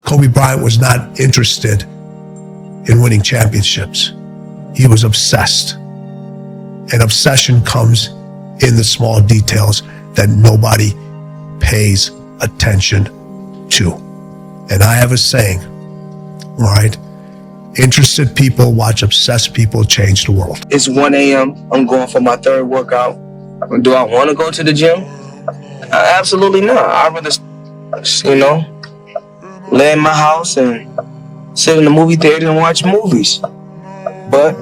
Kobe Bryant was not interested in winning championships. He was obsessed. And obsession comes in the small details that nobody pays attention to. And I have a saying, all right? Interested people watch obsessed people change the world. It's 1 a.m. I'm going for my third workout. Do I want to go to the gym? Absolutely not. I'd rather, lay in my house and sit in the movie theater and watch movies. But,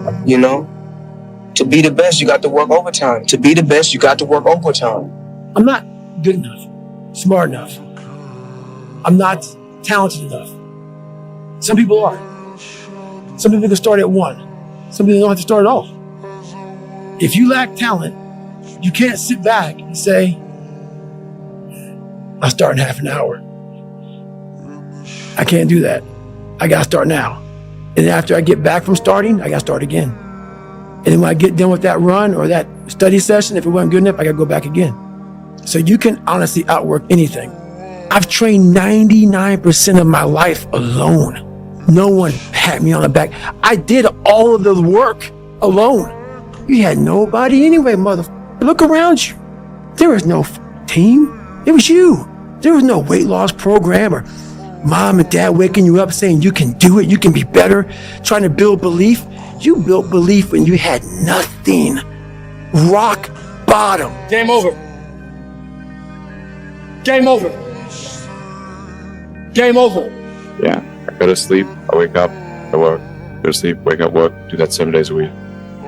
to be the best, you got to work overtime. To be the best, you got to work overtime. I'm not good enough, smart enough. I'm not talented enough. Some people are. Some people can start at 1. Some people don't have to start at all. If you lack talent, you can't sit back and say, I'll start in half an hour. I can't do that. I gotta start now. And after I get back from starting, I gotta start again. And then when I get done with that run or that study session, if it wasn't good enough, I gotta go back again. So you can honestly outwork anything. I've trained 99% of my life alone. No one had me on the back. I did all of the work alone. You had nobody anyway, motherfucker. Look around you. There was no team. It was you. There was no weight loss program or mom and dad waking you up saying you can do it, you can be better, trying to build belief. You built belief when you had nothing. Rock bottom. Game over. Game over. Game over. Yeah, I go to sleep, I wake up, I work, go to sleep, wake up, work, do that 7 days a week.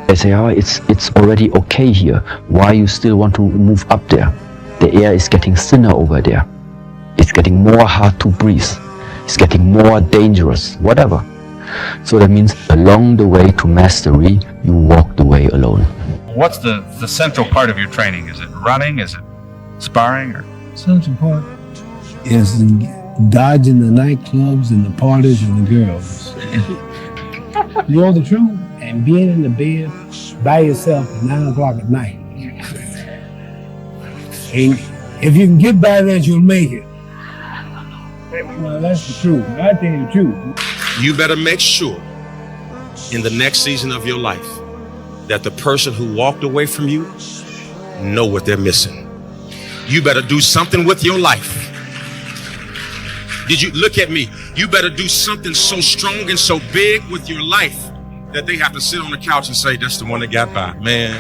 I say, oh, it's already okay here. Why you still want to move up there? The air is getting thinner over there. It's getting more hard to breathe. It's getting more dangerous, whatever. So that means along the way to mastery, you walk the way alone. What's the central part of your training? Is it running? Is it sparring? Or? Central part is dodging the nightclubs and the parties and the girls. You know the truth? And being in the bed by yourself at 9 o'clock at night. And if you can get by that, you'll make it. Well, that's the truth. I tell you the truth. You better make sure in the next season of your life that the person who walked away from you know what they're missing. You better do something with your life. Did you look at me? You better do something so strong and so big with your life that they have to sit on the couch and say, that's the one that got by. Man,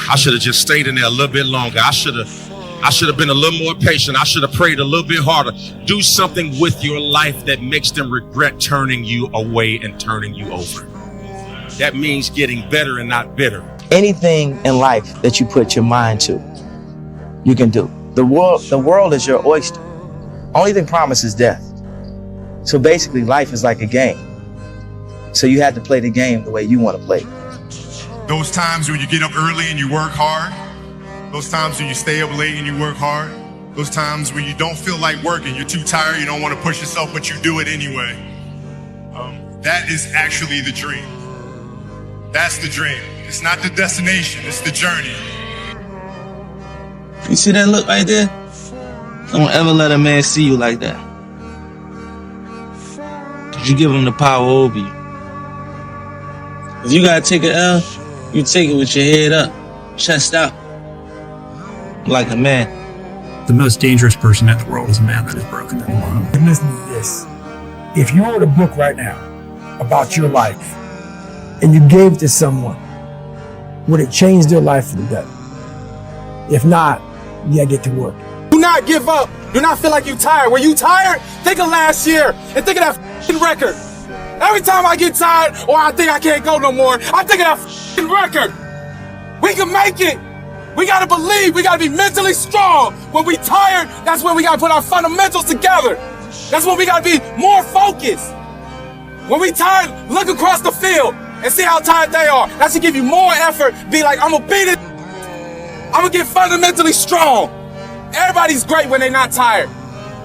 I should have just stayed in there a little bit longer. I should have been a little more patient. I should have prayed a little bit harder. Do something with your life that makes them regret turning you away and turning you over. That means getting better and not bitter. Anything in life that you put your mind to, you can do. The world is your oyster. Only thing promised is death. So basically life is like a game. So you have to play the game the way you want to play. Those times when you get up early and you work hard, those times when you stay up late and you work hard, those times when you don't feel like working, you're too tired, you don't want to push yourself, but you do it anyway. That is actually the dream. That's the dream. It's not the destination, it's the journey. You see that look right there? Don't ever let a man see you like that. You give him the power over you. If you gotta take an L, you take it with your head up, chest out, like a man. The most dangerous person in the world is a man that is broken in love. And listen to this. If you wrote a book right now about your life and you gave it to someone, would it change their life for the better? If not, you gotta get to work. Do not give up. Do not feel like you're tired. Were you tired? Think of last year and think of that f***ing record. Every time I get tired or I think I can't go no more, I think of that f***ing record. We can make it. We gotta believe. We gotta be mentally strong. When we tired, that's when we gotta put our fundamentals together. That's when we gotta be more focused. When we tired, look across the field and see how tired they are. That should give you more effort. Be like, I'm gonna beat it. I'm gonna get fundamentally strong. Everybody's great when they're not tired.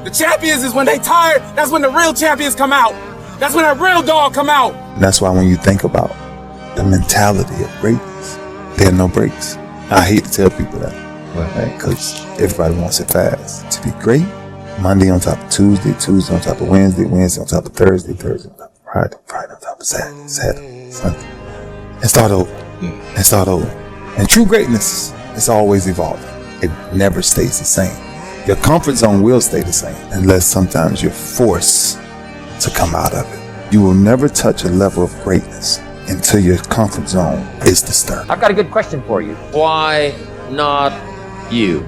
The champions is when they tired, that's when the real champions come out. That's when that real dog come out. That's why when you think about the mentality of greatness, there are no breaks. I hate to tell people that, because everybody wants it fast. To be great, Monday on top of Tuesday, Tuesday on top of Wednesday, Wednesday on top of Thursday, Thursday on top of Friday, Friday on top of Saturday, Saturday, Sunday. And start over. And start over. And true greatness is always evolving. It never stays the same. Your comfort zone will stay the same unless sometimes you're forced to come out of it. You will never touch a level of greatness until your comfort zone is disturbed. I've got a good question for you. Why not you?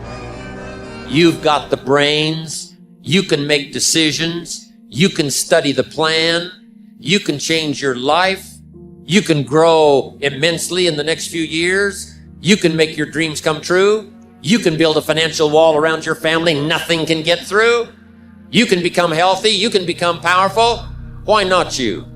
You've got the brains. You can make decisions. You can study the plan. You can change your life. You can grow immensely in the next few years. You can make your dreams come true. You can build a financial wall around your family nothing can get through. You can become healthy. You can become powerful. Why not you?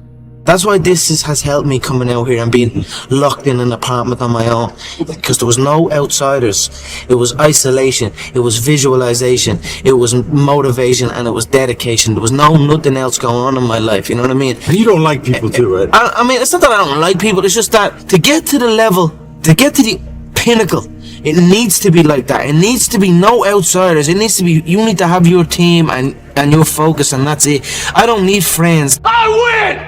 That's why this has helped me coming out here and being locked in an apartment on my own, because there was no outsiders. It was isolation, it was visualization, it was motivation, and it was dedication. There was nothing else going on in my life, you know what I mean? And you don't like people too, right? I mean, it's not that I don't like people, it's just that to get to the level, to get to the pinnacle, it needs to be like that. It needs to be no outsiders. It needs to be, you need to have your team and your focus, and that's it. I don't need friends. I win!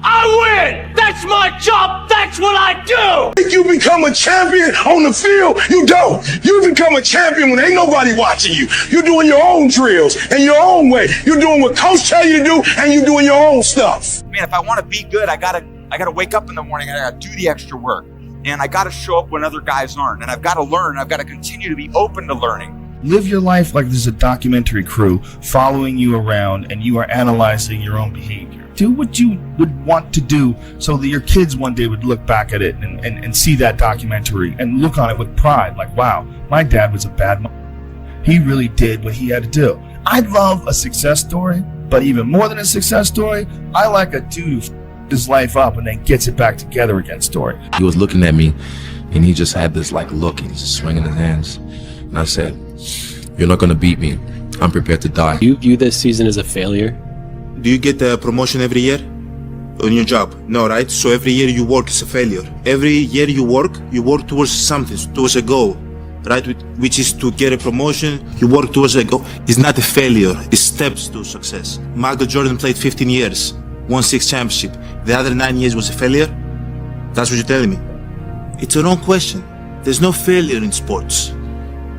I win! That's my job! That's what I do! Think you become a champion on the field? You don't. You become a champion when ain't nobody watching you. You're doing your own drills in your own way. You're doing what coach tell you to do, and you're doing your own stuff. Man, if I want to be good, I gotta wake up in the morning and I gotta do the extra work. And I gotta show up when other guys aren't. And I've gotta learn. I've gotta continue to be open to learning. Live your life like there's a documentary crew following you around and you are analyzing your own behavior. Do what you would want to do so that your kids one day would look back at it and see that documentary and look on it with pride. Like, wow, my dad was a bad man. He really did what he had to do. I love a success story, but even more than a success story, I like a dude who his life up and then gets it back together again story. He was looking at me and he just had this like look and he's just swinging his hands. And I said, "You're not going to beat me. I'm prepared to die." Do you view this season as a failure? Do you get a promotion every year on your job? No, right? So every year you work is a failure. Every year you work towards something, towards a goal, right? Which is to get a promotion. You work towards a goal. It's not a failure. It's steps to success. Michael Jordan played 15 years, won 6 championships. The other 9 years was a failure? That's what you're telling me. It's a wrong question. There's no failure in sports.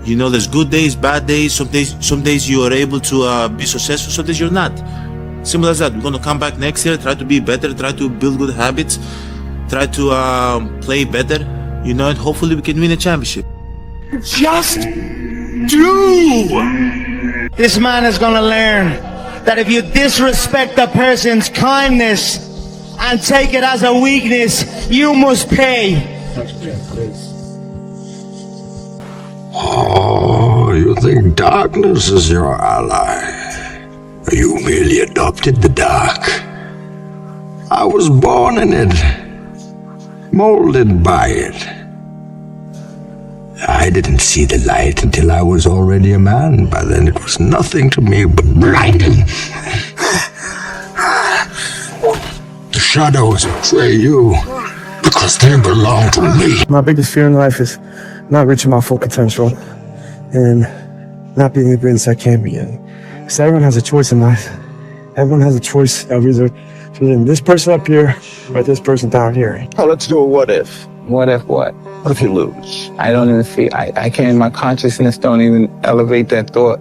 You know, there's good days, bad days. Some days you are able to be successful, some days you're not. Simple as that. We're gonna come back next year, try to be better, try to build good habits, try to play better, you know, and hopefully we can win a championship. Just do! This man is gonna learn that if you disrespect a person's kindness and take it as a weakness, you must pay. Oh, you think darkness is your ally? You merely adopted the dark. I was born in it, molded by it. I didn't see the light until I was already a man. By then it was nothing to me but blinding. The shadows betray you because they belong to me. My biggest fear in life is not reaching my full potential and not being the greatest I can be. So everyone has a choice in life. Everyone has a choice of either choosing this person up here or this person down here. Oh, let's do a what if. What if what? What if you lose? I don't even feel, I can't, my consciousness don't even elevate that thought.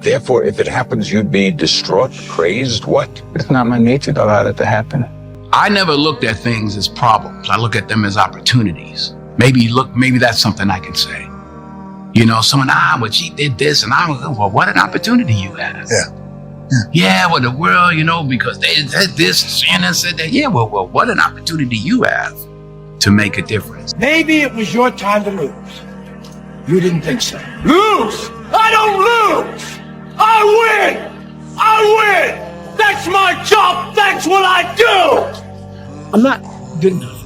Therefore, if it happens, you'd be distraught, crazed, what? It's not my nature to allow that to happen. I never looked at things as problems. I look at them as opportunities. Maybe that's something I can say. You know, someone, well, she did this, and I was, well, what an opportunity you have. Yeah, well, the world, you know, because they said this, Shannon said that. Yeah, well, what an opportunity you have to make a difference. Maybe it was your time to lose. You didn't think so. Lose! I don't lose! I win! I win! That's my job! That's what I do! I'm not good enough,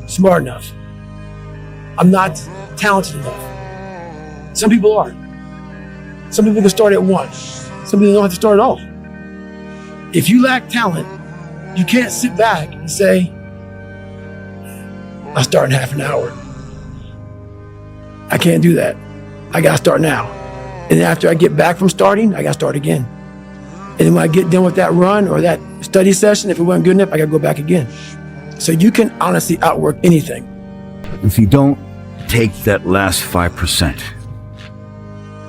smart enough. I'm not talented enough. Some people are. Some people can start at 1. Some people don't have to start at all. If you lack talent, you can't sit back and say, I'll start in half an hour. I can't do that. I gotta start now. And after I get back from starting, I got to start again. And then when I get done with that run or that study session, if it wasn't good enough, I got to go back again. So you can honestly outwork anything. If you don't take that last 5%,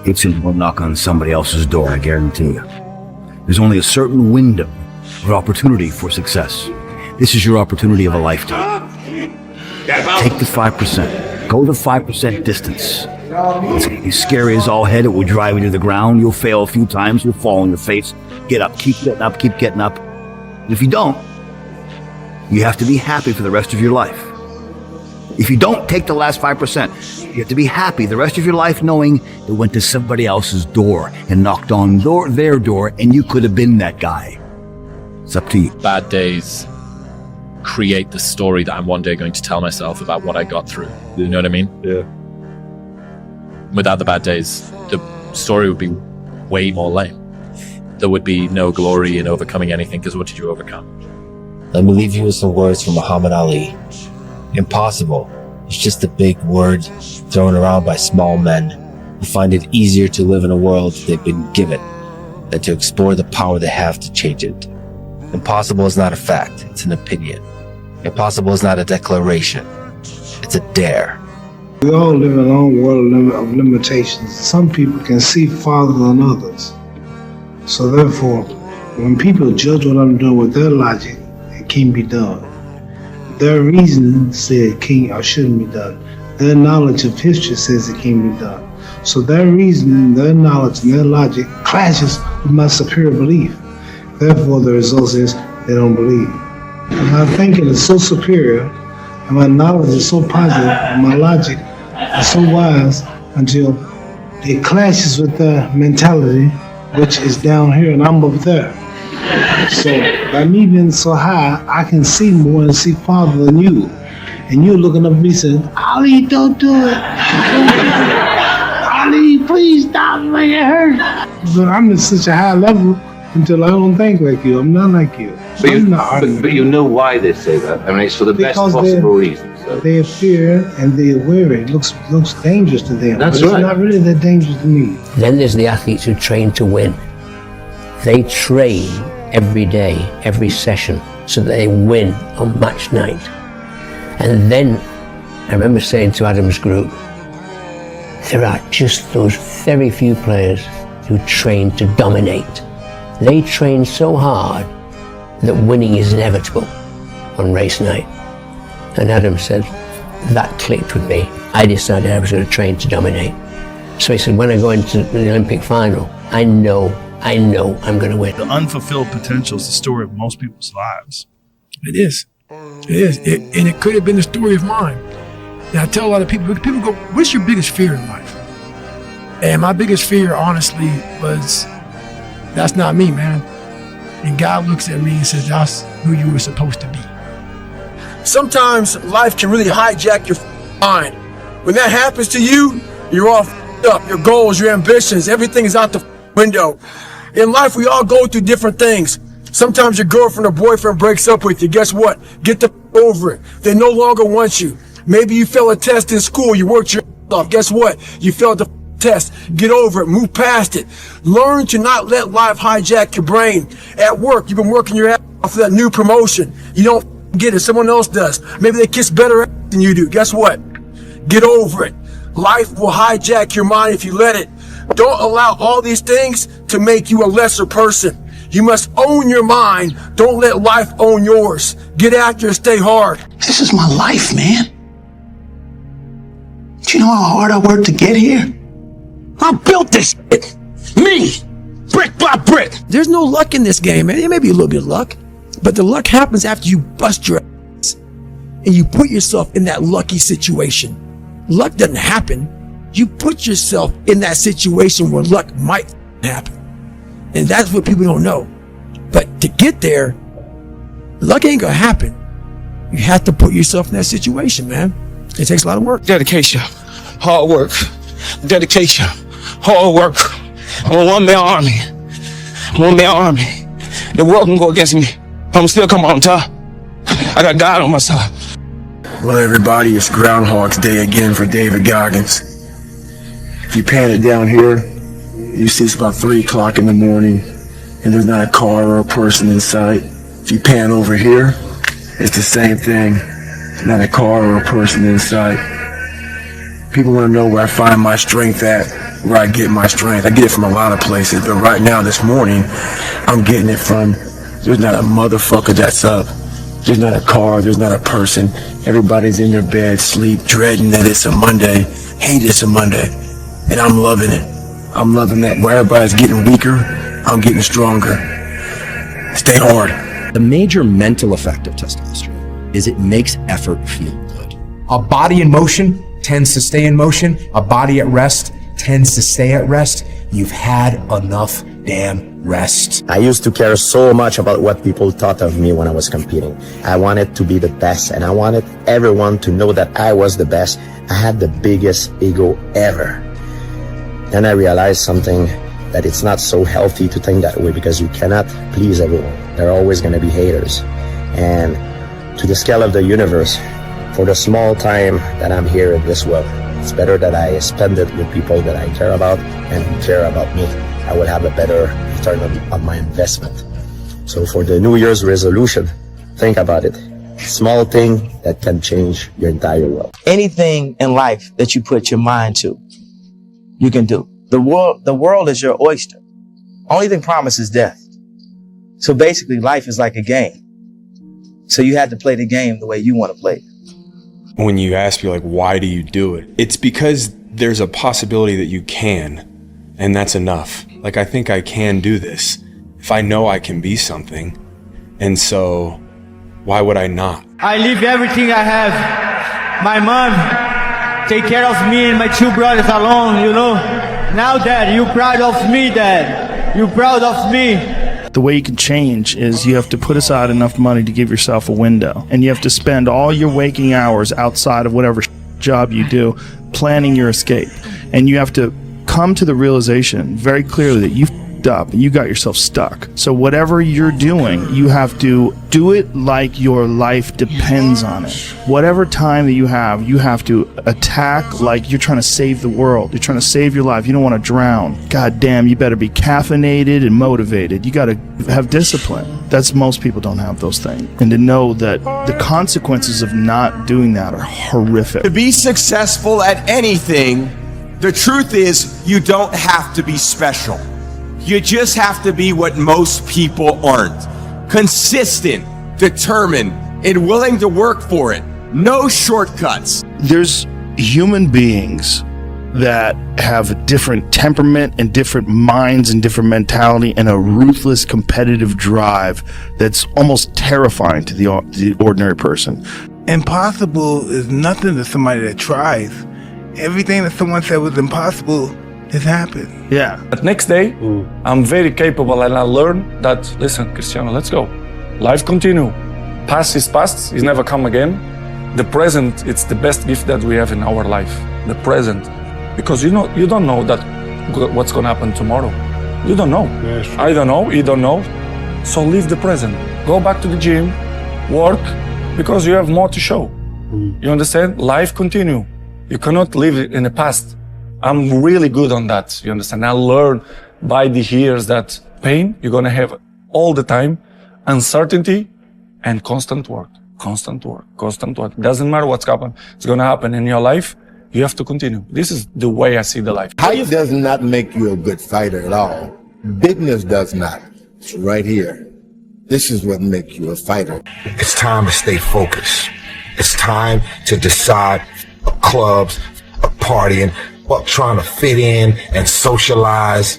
it's in will knock on somebody else's door, I guarantee you. There's only a certain window of opportunity for success. This is your opportunity of a lifetime. Take the 5%. Go the 5% distance. It's gonna be scary as all head. It will drive you to the ground. You'll fail a few times. You'll fall on your face. Get up. Keep getting up. Keep getting up. And if you don't, you have to be happy for the rest of your life. If you don't take the last 5%, you have to be happy the rest of your life knowing it went to somebody else's door and knocked on their door, and you could have been that guy. It's up to you. Bad days create the story that I'm one day going to tell myself about what I got through. You know what I mean? Yeah. Without the bad days, the story would be way more lame. There would be no glory in overcoming anything, because what did you overcome? Let me leave you with some words from Muhammad Ali. Impossible is just a big word thrown around by small men who find it easier to live in a world they've been given than to explore the power they have to change it. Impossible is not a fact, it's an opinion. Impossible is not a declaration, it's a dare. We all live in our own world of limitations. Some people can see farther than others. So therefore, when people judge what I'm doing with their logic, it can't be done. Their reason says it can't or shouldn't be done. Their knowledge of history says it can't be done. So their reason, their knowledge, and their logic clashes with my superior belief. Therefore, the result is they don't believe. And my thinking is so superior, and my knowledge is so positive, and my logic is so wise until it clashes with their mentality, which is down here and I'm up there. So by me being so high, I can see more and see farther than you. And you're looking up at me saying, Ali, don't do it. Ali, please stop, make it hurt. But I'm at such a high level until I don't think like you. I'm not like you. But you know why they say that. I mean, it's for the best possible reason. So. They fear and they worry. It looks dangerous to them. That's but right. It's not really that dangerous to me. Then there's the athletes who train to win. They train every day, every session, so that they win on match night. And then I remember saying to Adam's group, there are just those very few players who train to dominate. They train so hard that winning is inevitable on race night. And Adam said, that clicked with me. I decided I was going to train to dominate. So he said, when I go into the Olympic final, I know I'm going to win. The unfulfilled potential is the story of most people's lives. It is. It is. And it could have been the story of mine. And I tell a lot of people go, what's your biggest fear in life? And my biggest fear, honestly, was, that's not me, man. And God looks at me and says, that's who you were supposed to be. Sometimes life can really hijack your mind. When that happens to you, you're all up. Your goals, your ambitions, everything is out the window. In life, we all go through different things. Sometimes your girlfriend or boyfriend breaks up with you. Guess what? Get the over it. They no longer want you. Maybe you failed a test in school. You worked your off. Guess what? You failed the test. Get over it. Move past it. Learn to not let life hijack your brain. At work, you've been working your ass off for that new promotion. You don't get it. Someone else does. Maybe they kiss better than you do. Guess what? Get over it. Life will hijack your mind if you let it. Don't allow all these things to make you a lesser person. You must own your mind. Don't let life own yours. Get after it. Stay hard. This is my life, man. Do you know how hard I worked to get here? I built this shit. Me. Brick by brick. There's no luck in this game, man. There may be a little bit of luck, but the luck happens after you bust your ass and you put yourself in that lucky situation. Luck doesn't happen. You put yourself in that situation where luck might happen. And that's what people don't know. But to get there, luck ain't gonna happen. You have to put yourself in that situation, man. It takes a lot of work. Dedication, hard work, dedication, hard work. I'm a one-man army. The world can go against me. I'm still come on top. I got God on my side. Well, everybody, it's Groundhog's Day again for David Goggins. If you pan it down here, You see it's about 3 o'clock in the morning and there's not a car or a person in sight. If you pan over here, it's the same thing. Not a car or a person in sight. People want to know where I find my strength at, where I get my strength. I get it from a lot of places, but right now, this morning, I'm getting it from, there's not a motherfucker that's up. There's not a car, there's not a person. Everybody's in their bed, sleep, dreading that it's a Monday, hate it's a Monday. And I'm loving it. I'm loving that. Where everybody's getting weaker, I'm getting stronger. Stay hard. The major mental effect of testosterone is it makes effort feel good. A body in motion tends to stay in motion. A body at rest tends to stay at rest. You've had enough damn rest. I used to care so much about what people thought of me when I was competing. I wanted to be the best, and I wanted everyone to know that I was the best. I had the biggest ego ever. Then I realized something, that it's not so healthy to think that way, because you cannot please everyone. There are always going to be haters. And to the scale of the universe, for the small time that I'm here in this world, it's better that I spend it with people that I care about and who care about me. I will have a better return on my investment. So for the New Year's resolution, think about it. Small thing that can change your entire world. Anything in life that you put your mind to, you can do. The world is your oyster. Only thing promised is death. So basically life is like a game. So you had to play the game the way you want to play it. When you ask me, like, why do you do it? It's because there's a possibility that you can, and that's enough. Like, I think I can do this if I know I can be something. And so why would I not? I leave everything I have. My mom take care of me and my 2 brothers alone, you know. Now, Dad, you proud of me, Dad. You proud of me. The way you can change is you have to put aside enough money to give yourself a window. And you have to spend all your waking hours outside of whatever job you do planning your escape. And you have to come to the realization very clearly that you f***ed up and you got yourself stuck. So whatever you're doing, you have to do it like your life depends on it. Whatever time that you have to attack like you're trying to save the world. You're trying to save your life. You don't want to drown. God damn, you better be caffeinated and motivated. You got to have discipline. That's most people don't have those things. And to know that the consequences of not doing that are horrific. To be successful at anything, the truth is you don't have to be special. You just have to be what most people aren't. Consistent, determined, and willing to work for it. No shortcuts. There's human beings that have a different temperament and different minds and different mentality and a ruthless competitive drive that's almost terrifying to the ordinary person. Impossible is nothing to somebody that tries. Everything that someone said was impossible has happened. Yeah. But next day, I'm very capable and I learned that, listen, Cristiano, let's go. Life continue. Past is past, it's never come again. The present, it's the best gift that we have in our life. The present. Because you don't know that what's gonna happen tomorrow. You don't know. I don't know, you don't know. So live the present. Go back to the gym, work, because you have more to show. You understand? Life continue. You cannot live in the past. I'm really good on that, you understand? I learned by the years that pain, you're gonna have all the time, uncertainty, and constant work. Constant work, constant work. Doesn't matter what's happening. It's gonna happen in your life. You have to continue. This is the way I see the life. Height does not make you a good fighter at all. Bigness does not. It's right here. This is what makes you a fighter. It's time to stay focused. It's time to decide clubs, partying, trying to fit in and socialize,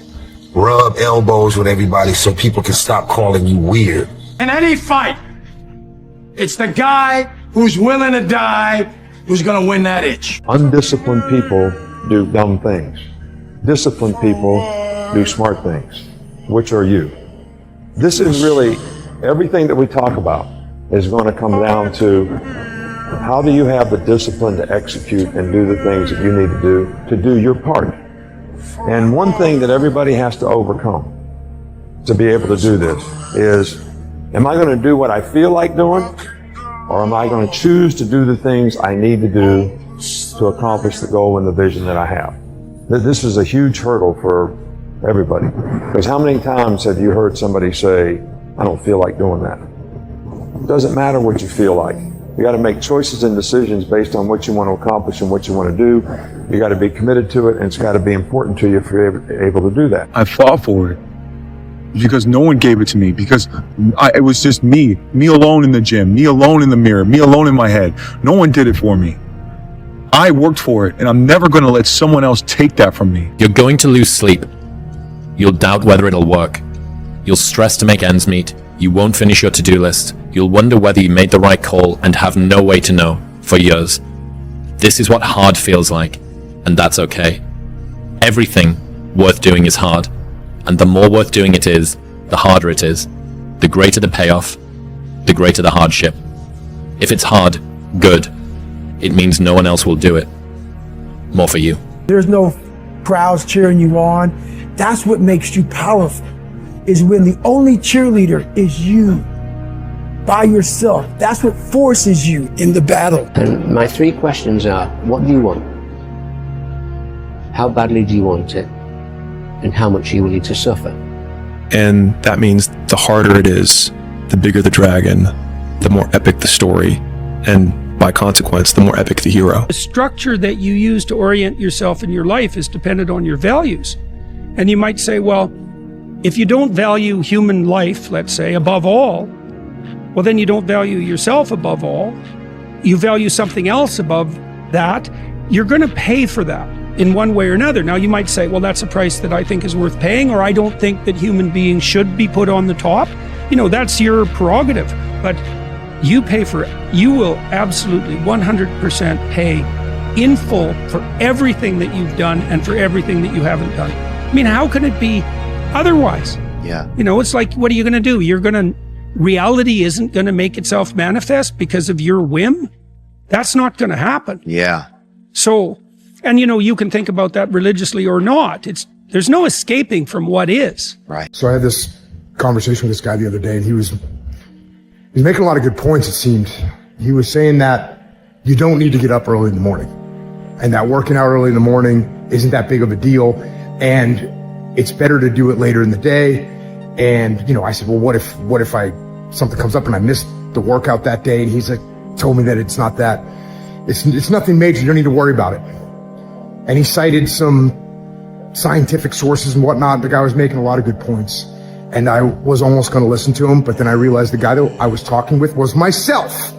rub elbows with everybody so people can stop calling you weird. In any fight, it's the guy who's willing to die who's gonna win that itch. Undisciplined people do dumb things. Disciplined people do smart things. Which are you? This is really, everything that we talk about is going to come down to how do you have the discipline to execute and do the things that you need to do your part. And one thing that everybody has to overcome to be able to do this is, am I going to do what I feel like doing? Or am I going to choose to do the things I need to do to accomplish the goal and the vision that I have? This is a huge hurdle for Everybody. Because how many times have you heard somebody say, I don't feel like doing that? It doesn't matter what you feel like. You got to make choices and decisions based on what you want to accomplish and what you want to do. You got to be committed to it, and it's got to be important to you if you're able to do that. I fought for it because no one gave it to me, because it was just me alone in the gym, me alone in the mirror, me alone in my head. No one did it for me. I worked for it, and I'm never going to let someone else take that from me. You're going to lose sleep. You'll doubt whether it'll work. You'll stress to make ends meet. You won't finish your to-do list. You'll wonder whether you made the right call and have no way to know for years. This is what hard feels like, and that's okay. Everything worth doing is hard, and the more worth doing it is, the harder it is. The greater the payoff, the greater the hardship. If it's hard, good. It means no one else will do it. More for you. There's no crowds cheering you on. That's what makes you powerful, is when the only cheerleader is you, by yourself. That's what forces you in the battle. And my 3 questions are, what do you want? How badly do you want it? And how much are you willing to suffer? And that means the harder it is, the bigger the dragon, the more epic the story, and by consequence, the more epic the hero. The structure that you use to orient yourself in your life is dependent on your values. And you might say, well, if you don't value human life, let's say, above all, well, then you don't value yourself above all. You value something else above that. You're going to pay for that in one way or another. Now, you might say, well, that's a price that I think is worth paying, or I don't think that human beings should be put on the top. You know, that's your prerogative. But you pay for it. You will absolutely 100% pay in full for everything that you've done and for everything that you haven't done. I mean, how can it be otherwise? Yeah. You know, it's like, what are you going to do? Reality isn't going to make itself manifest because of your whim. That's not going to happen. Yeah. So, and you know, you can think about that religiously or not. There's no escaping from what is. Right. So I had this conversation with this guy the other day, and he was making a lot of good points, it seemed. He was saying that you don't need to get up early in the morning, and that working out early in the morning isn't that big of a deal, and it's better to do it later in the day. And, you know, I said, well, what if something comes up and I missed the workout that day? And he's like, told me that it's not that, it's nothing major. You don't need to worry about it. And he cited some scientific sources and whatnot. The guy was making a lot of good points, and I was almost going to listen to him, but then I realized the guy that I was talking with was myself,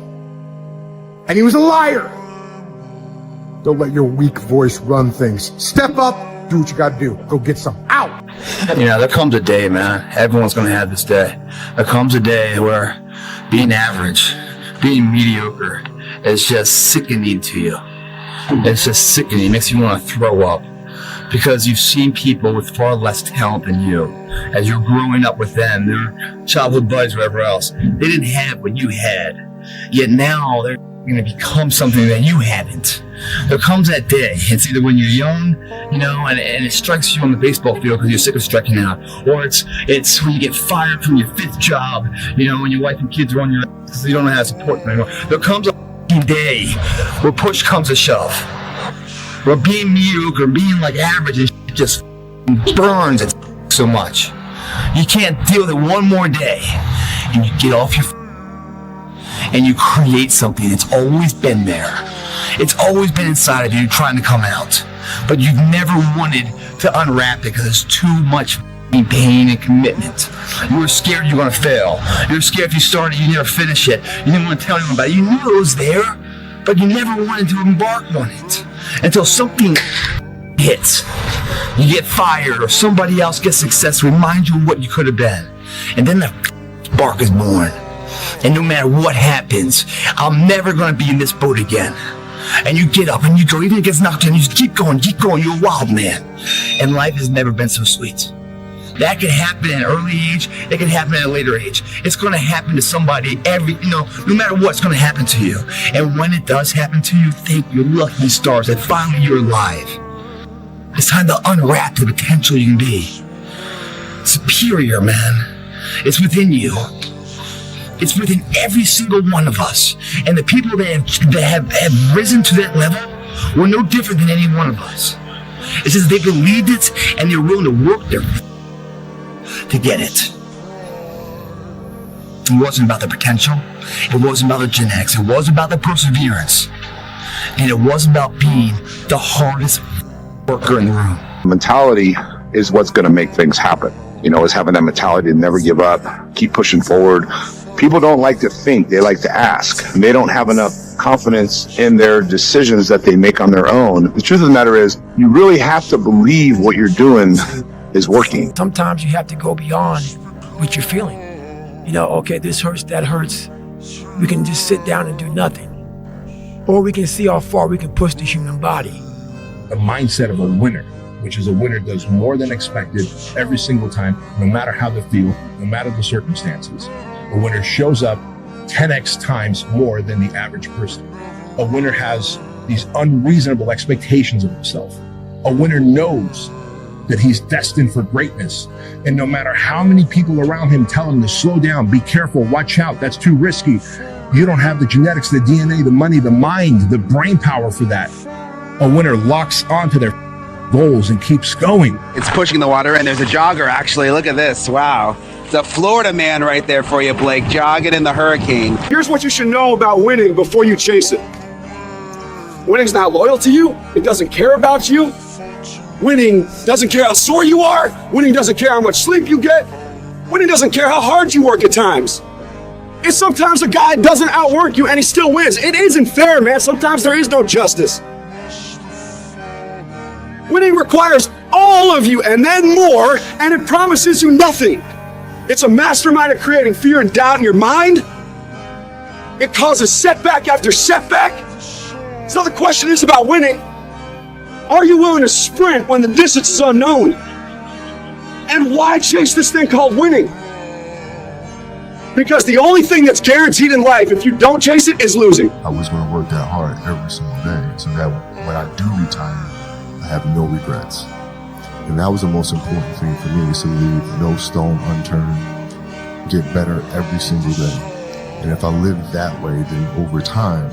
and he was a liar. Don't let your weak voice run things. Step up, do what you got to do. Go get some out. You know, there comes a day, man. Everyone's going to have this day. There comes a day where being average, being mediocre is just sickening to you. It's just sickening. It makes you want to throw up. Because you've seen people with far less talent than you. As you're growing up with them, their childhood buddies, whatever else, they didn't have what you had. Yet now they're going to become something that you haven't. There comes that day. It's either when you're young, you know, and it strikes you on the baseball field because you're sick of striking out, or it's when you get fired from your 5th job, you know, when your wife and kids are on your ass because you don't know how to support them anymore. There comes a day where push comes to shove, where being mediocre, being like average and just burns it so much. You can't deal with it one more day, and you get off your and you create something that's always been there. It's always been inside of you trying to come out, but you've never wanted to unwrap it because there's too much pain and commitment. You were scared you were going to fail. You were scared if you started, you never finish it. You didn't want to tell anyone about it. You knew it was there, but you never wanted to embark on it until something hits. You get fired or somebody else gets success, remind you of what you could have been. And then the spark is born. And no matter what happens, I'm never going to be in this boat again. And you get up and you go, even if it gets knocked down, you just keep going, you're a wild man. And life has never been so sweet. That can happen at an early age, it can happen at a later age. It's going to happen to somebody no matter what, it's going to happen to you. And when it does happen to you, thank your lucky stars that finally you're alive. It's time to unwrap the potential you can be. Superior, man. It's within you. It's within every single one of us. And the people that have risen to that level were no different than any one of us. It's just they believed it and they're willing to work their to get it. It wasn't about the potential. It wasn't about the genetics. It wasn't about the perseverance. And it wasn't about being the hardest worker in the room. Mentality is what's going to make things happen. You know, is having that mentality to never give up, keep pushing forward. People don't like to think, they like to ask. And they don't have enough confidence in their decisions that they make on their own. The truth of the matter is, you really have to believe what you're doing is working. Sometimes you have to go beyond what you're feeling. You know, okay, this hurts, that hurts. We can just sit down and do nothing. Or we can see how far we can push the human body. The mindset of a winner, which is a winner does more than expected every single time, no matter how they feel, no matter the circumstances. A winner shows up 10x times more than the average person. A winner has these unreasonable expectations of himself. A winner knows that he's destined for greatness. And no matter how many people around him tell him to slow down, be careful, watch out, that's too risky. You don't have the genetics, the DNA, the money, the mind, the brain power for that. A winner locks onto their goals and keeps going. It's pushing the water, and there's a jogger actually. Look at this. Wow. It's a Florida man right there for you, Blake, jogging in the hurricane. Here's what you should know about winning before you chase it. Winning's not loyal to you. It doesn't care about you. Winning doesn't care how sore you are. Winning doesn't care how much sleep you get. Winning doesn't care how hard you work at times. It's sometimes a guy doesn't outwork you and he still wins. It isn't fair, man. Sometimes there is no justice. Winning requires all of you and then more, and it promises you nothing. It's a mastermind at creating fear and doubt in your mind. It causes setback after setback. So the question is about winning. Are you willing to sprint when the distance is unknown? And why chase this thing called winning? Because the only thing that's guaranteed in life, if you don't chase it, is losing. I was going to work that hard every single day so that when I do retire, I have no regrets. And that was the most important thing for me, is to leave no stone unturned, get better every single day. And if I lived that way, then over time,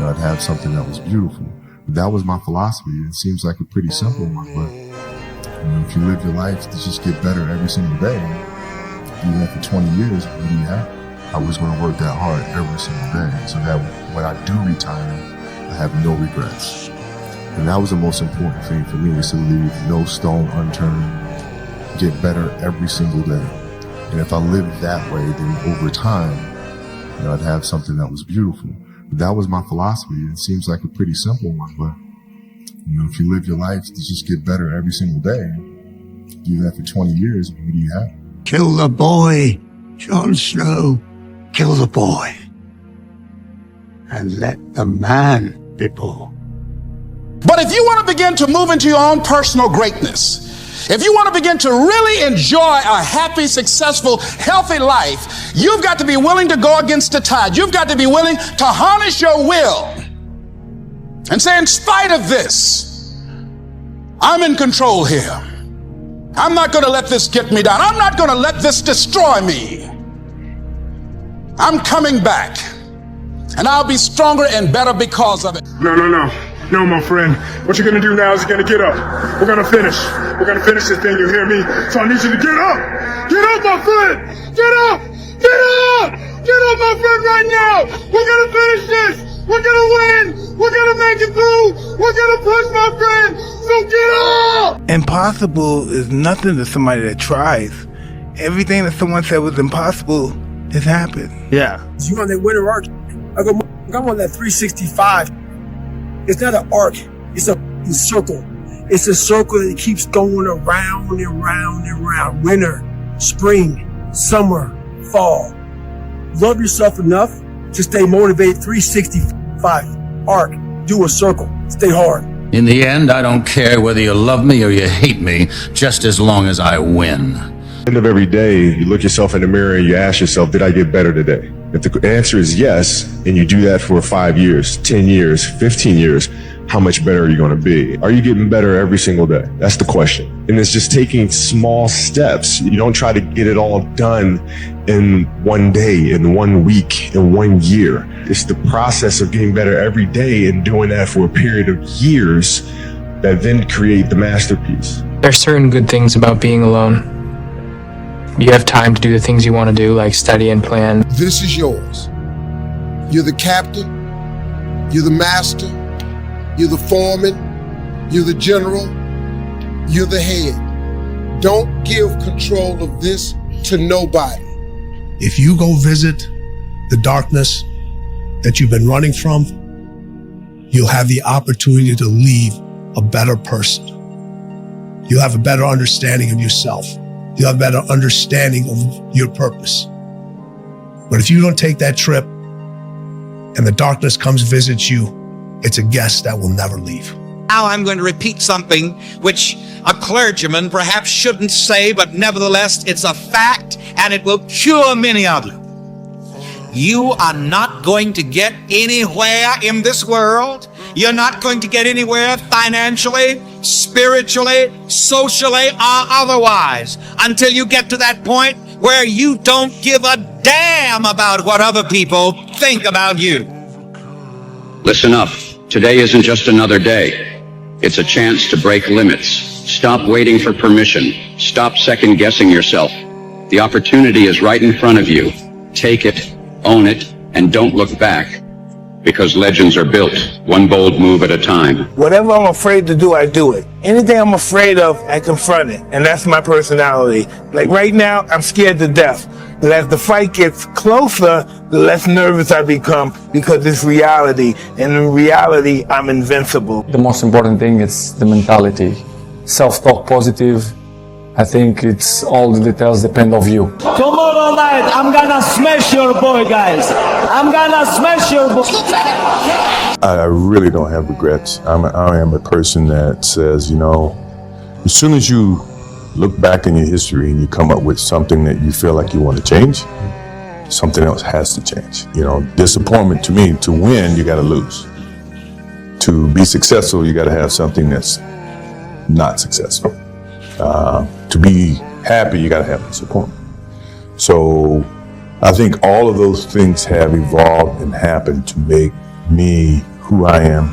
I'd have something that was beautiful. But that was my philosophy. It seems like a pretty simple one, but if you live your life to just get better every single day, even after 20 years, what do you have? I was going to work that hard every single day so that when I do retire, I have no regrets. And that was the most important thing for me, is to leave no stone unturned, get better every single day. And if I lived that way, then over time, I'd have something that was beautiful. But that was my philosophy. It seems like a pretty simple one, but if you live your life to just get better every single day, even after 20 years, what do you have? Kill the boy, Jon Snow. Kill the boy. And let the man be born. But if you want to begin to move into your own personal greatness, if you want to begin to really enjoy a happy, successful, healthy life, you've got to be willing to go against the tide. You've got to be willing to harness your will and say, in spite of this, I'm in control here. I'm not going to let this get me down. I'm not going to let this destroy me. I'm coming back, and I'll be stronger and better because of it. No, my friend. What you're gonna do now is you're gonna get up. We're gonna finish. We're gonna finish this thing, you hear me? So I need you to get up! Get up, my friend! Get up! Get up! Get up, my friend, right now! We're gonna finish this! We're gonna win! We're gonna make it through! We're gonna push, my friend! So get up! Impossible is nothing to somebody that tries. Everything that someone said was impossible has happened. Yeah. You on that winter arc? I'm on that 365. It's not an arc, it's a circle. It's a circle that keeps going around and round and round. Winter, spring, summer, fall. Love yourself enough to stay motivated. 365 arc, do a circle, stay hard. In the end, I don't care whether you love me or you hate me, just as long as I win. End of every day, you look yourself in the mirror and you ask yourself, did I get better today? If the answer is yes, and you do that for 5 years, 10 years, 15 years, how much better are you going to be? Are you getting better every single day? That's the question. And it's just taking small steps. You don't try to get it all done in one day, in 1 week, in 1 year. It's the process of getting better every day and doing that for a period of years that then create the masterpiece. There's certain good things about being alone. You have time to do the things you want to do, like study and plan. This is yours. You're the captain, you're the master, you're the foreman, you're the general, you're the head. Don't give control of this to nobody. If you go visit the darkness that you've been running from, you'll have the opportunity to leave a better person. You'll have a better understanding of yourself. You'll have a better understanding of your purpose. But if you don't take that trip and the darkness comes visit you, it's a guest that will never leave. Now I'm going to repeat something which a clergyman perhaps shouldn't say, but nevertheless it's a fact and it will cure many of you. You are not going to get anywhere in this world. You're not going to get anywhere financially, spiritually, socially, or otherwise until you get to that point where you don't give a damn about what other people think about you. Listen up. Today isn't just another day. It's a chance to break limits. Stop waiting for permission. Stop second-guessing yourself. The opportunity is right in front of you. Take it, own it, and don't look back. Because legends are built, one bold move at a time. Whatever I'm afraid to do, I do it. Anything I'm afraid of, I confront it. And that's my personality. Like right now, I'm scared to death. But as the fight gets closer, the less nervous I become because it's reality. And in reality, I'm invincible. The most important thing is the mentality. Self-talk positive. I think it's all the details depend on you. Tomorrow night, I'm gonna smash your boy, guys. I'm gonna smash your boy. I really don't have regrets. I am a person that says, you know, as soon as you look back in your history and you come up with something that you feel like you want to change, something else has to change. You know, disappointment to me, to win, you got to lose. To be successful, you got to have something that's not successful. To be happy, you got to have disappointment. So I think all of those things have evolved and happened to make me who I am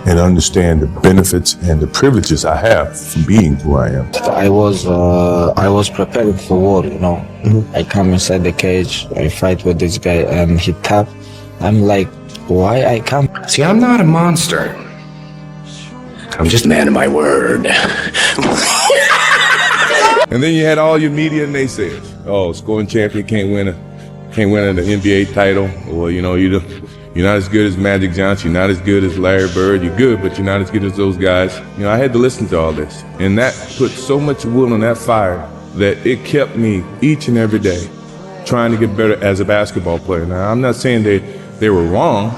and understand the benefits and the privileges I have from being who I am. I was preparing for war, you know. I come inside the cage, I fight with this guy and he tap. I'm like, why I come? See, I'm not a monster. I'm just a man of my word. And then you had all your media naysayers. Oh, scoring champion can't win an NBA title. Or, you know, you're not as good as Magic Johnson. You're not as good as Larry Bird. You're good, but you're not as good as those guys. You know, I had to listen to all this. And that put so much wood on that fire that it kept me each and every day trying to get better as a basketball player. Now, I'm not saying they were wrong.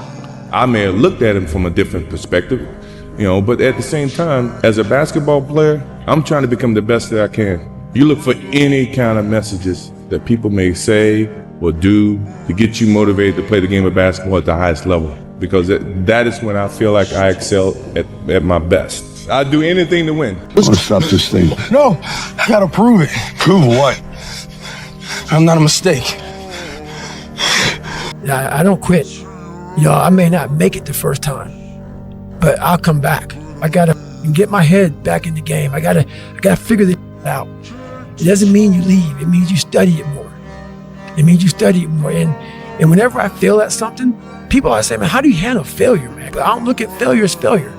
I may have looked at them from a different perspective, you know, but at the same time, as a basketball player, I'm trying to become the best that I can. You look for any kind of messages that people may say or do to get you motivated to play the game of basketball at the highest level, because that is when I feel like I excel at my best. I'd do anything to win. Let's stop this thing. No, I gotta prove it. Prove what? I'm not a mistake. I don't quit. You know, I may not make it the first time, but I'll come back. I gotta get my head back in the game. I gotta figure this out. It doesn't mean you leave. It means you study it more. It means you study it more. And whenever I fail at something, people always say, man, how do you handle failure, man? But I don't look at failure as failure.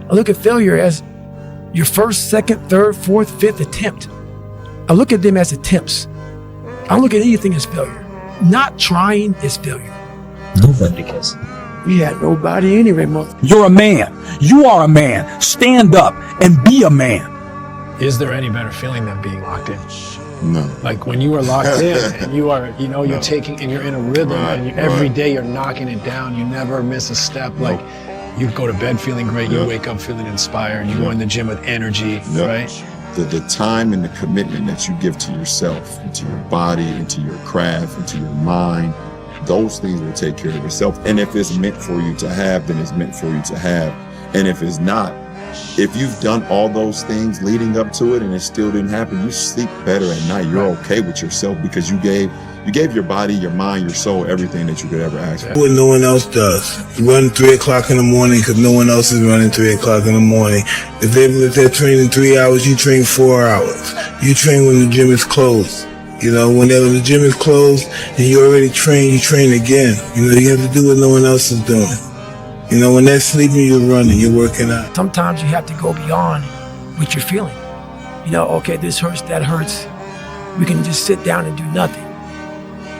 I look at failure as your first, second, third, fourth, fifth attempt. I look at them as attempts. I don't look at anything as failure. Not trying is failure. Nobody cares. We had nobody anyway, You're a man. You are a man. Stand up and be a man. Is there any better feeling than being locked in? No. Like when you are locked in and you are, you know, you're taking and you're in a rhythm and every day you're knocking it down. You never miss a step. Like you go to bed feeling great. You wake up feeling inspired. You go in the gym with energy, right? The time and the commitment that you give to yourself, into your body, into your craft, into your mind, those things will take care of itself. And if it's meant for you to have, then it's meant for you to have. And if it's not, if you've done all those things leading up to it and it still didn't happen, you sleep better at night. You're okay with yourself because you gave your body, your mind, your soul, everything that you could ever ask for. What no one else does. Run 3 o'clock in the morning because no one else is running 3 o'clock in the morning. If they're training 3 hours, you train 4 hours. You train when the gym is closed. You know, when the gym is closed and you already train, you train again. You know, you have to do what no one else is doing. You know, when they're sleeping, you're running, you're working out. Sometimes you have to go beyond what you're feeling. You know, okay, this hurts, that hurts. We can just sit down and do nothing.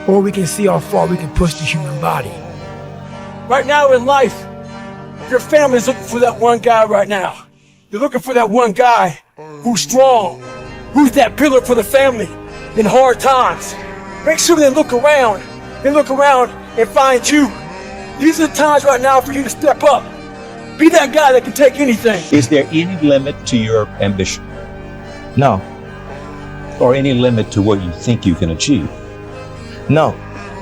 Or we can see how far we can push the human body. Right now in life, your family's looking for that one guy right now. You're looking for that one guy who's strong, who's that pillar for the family in hard times. Make sure they look around and find you. These are the times right now for you to step up. Be that guy that can take anything. Is there any limit to your ambition? No. Or any limit to what you think you can achieve? No.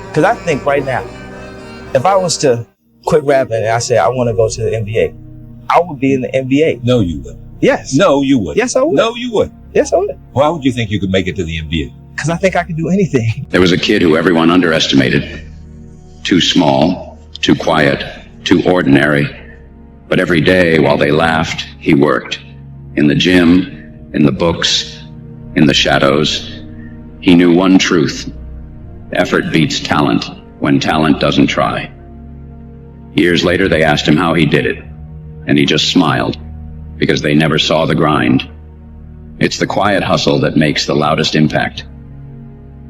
Because I think right now, if I was to quit rapping and I said I want to go to the NBA, I would be in the NBA. No, you wouldn't. Yes. No, you wouldn't. Yes, I would. No, you wouldn't. Yes, I would. Why would you think you could make it to the NBA? Because I think I can do anything. There was a kid who everyone underestimated. Too small, too quiet, too ordinary. But every day while they laughed, he worked. In the gym, in the books, in the shadows. He knew one truth. Effort beats talent when talent doesn't try. Years later, they asked him how he did it, and he just smiled because they never saw the grind. It's the quiet hustle that makes the loudest impact.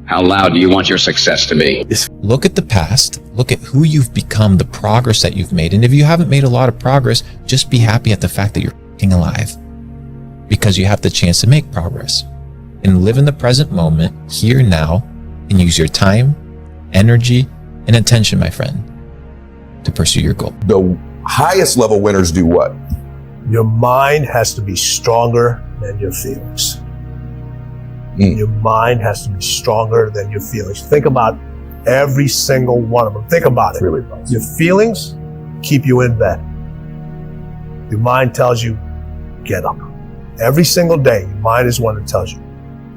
How loud do you want your success to be? Look at the past, look at who you've become, the progress that you've made. And if you haven't made a lot of progress, just be happy at the fact that you're f***ing alive because you have the chance to make progress. And live in the present moment, here now, and use your time, energy, and attention, my friend, to pursue your goal. The highest level winners do what? Your mind has to be stronger than your feelings. Your mind has to be stronger than your feelings. Think about every single one of them. Think about it. Really, your feelings keep you in bed. Your mind tells you, get up. Every single day, your mind is one that tells you,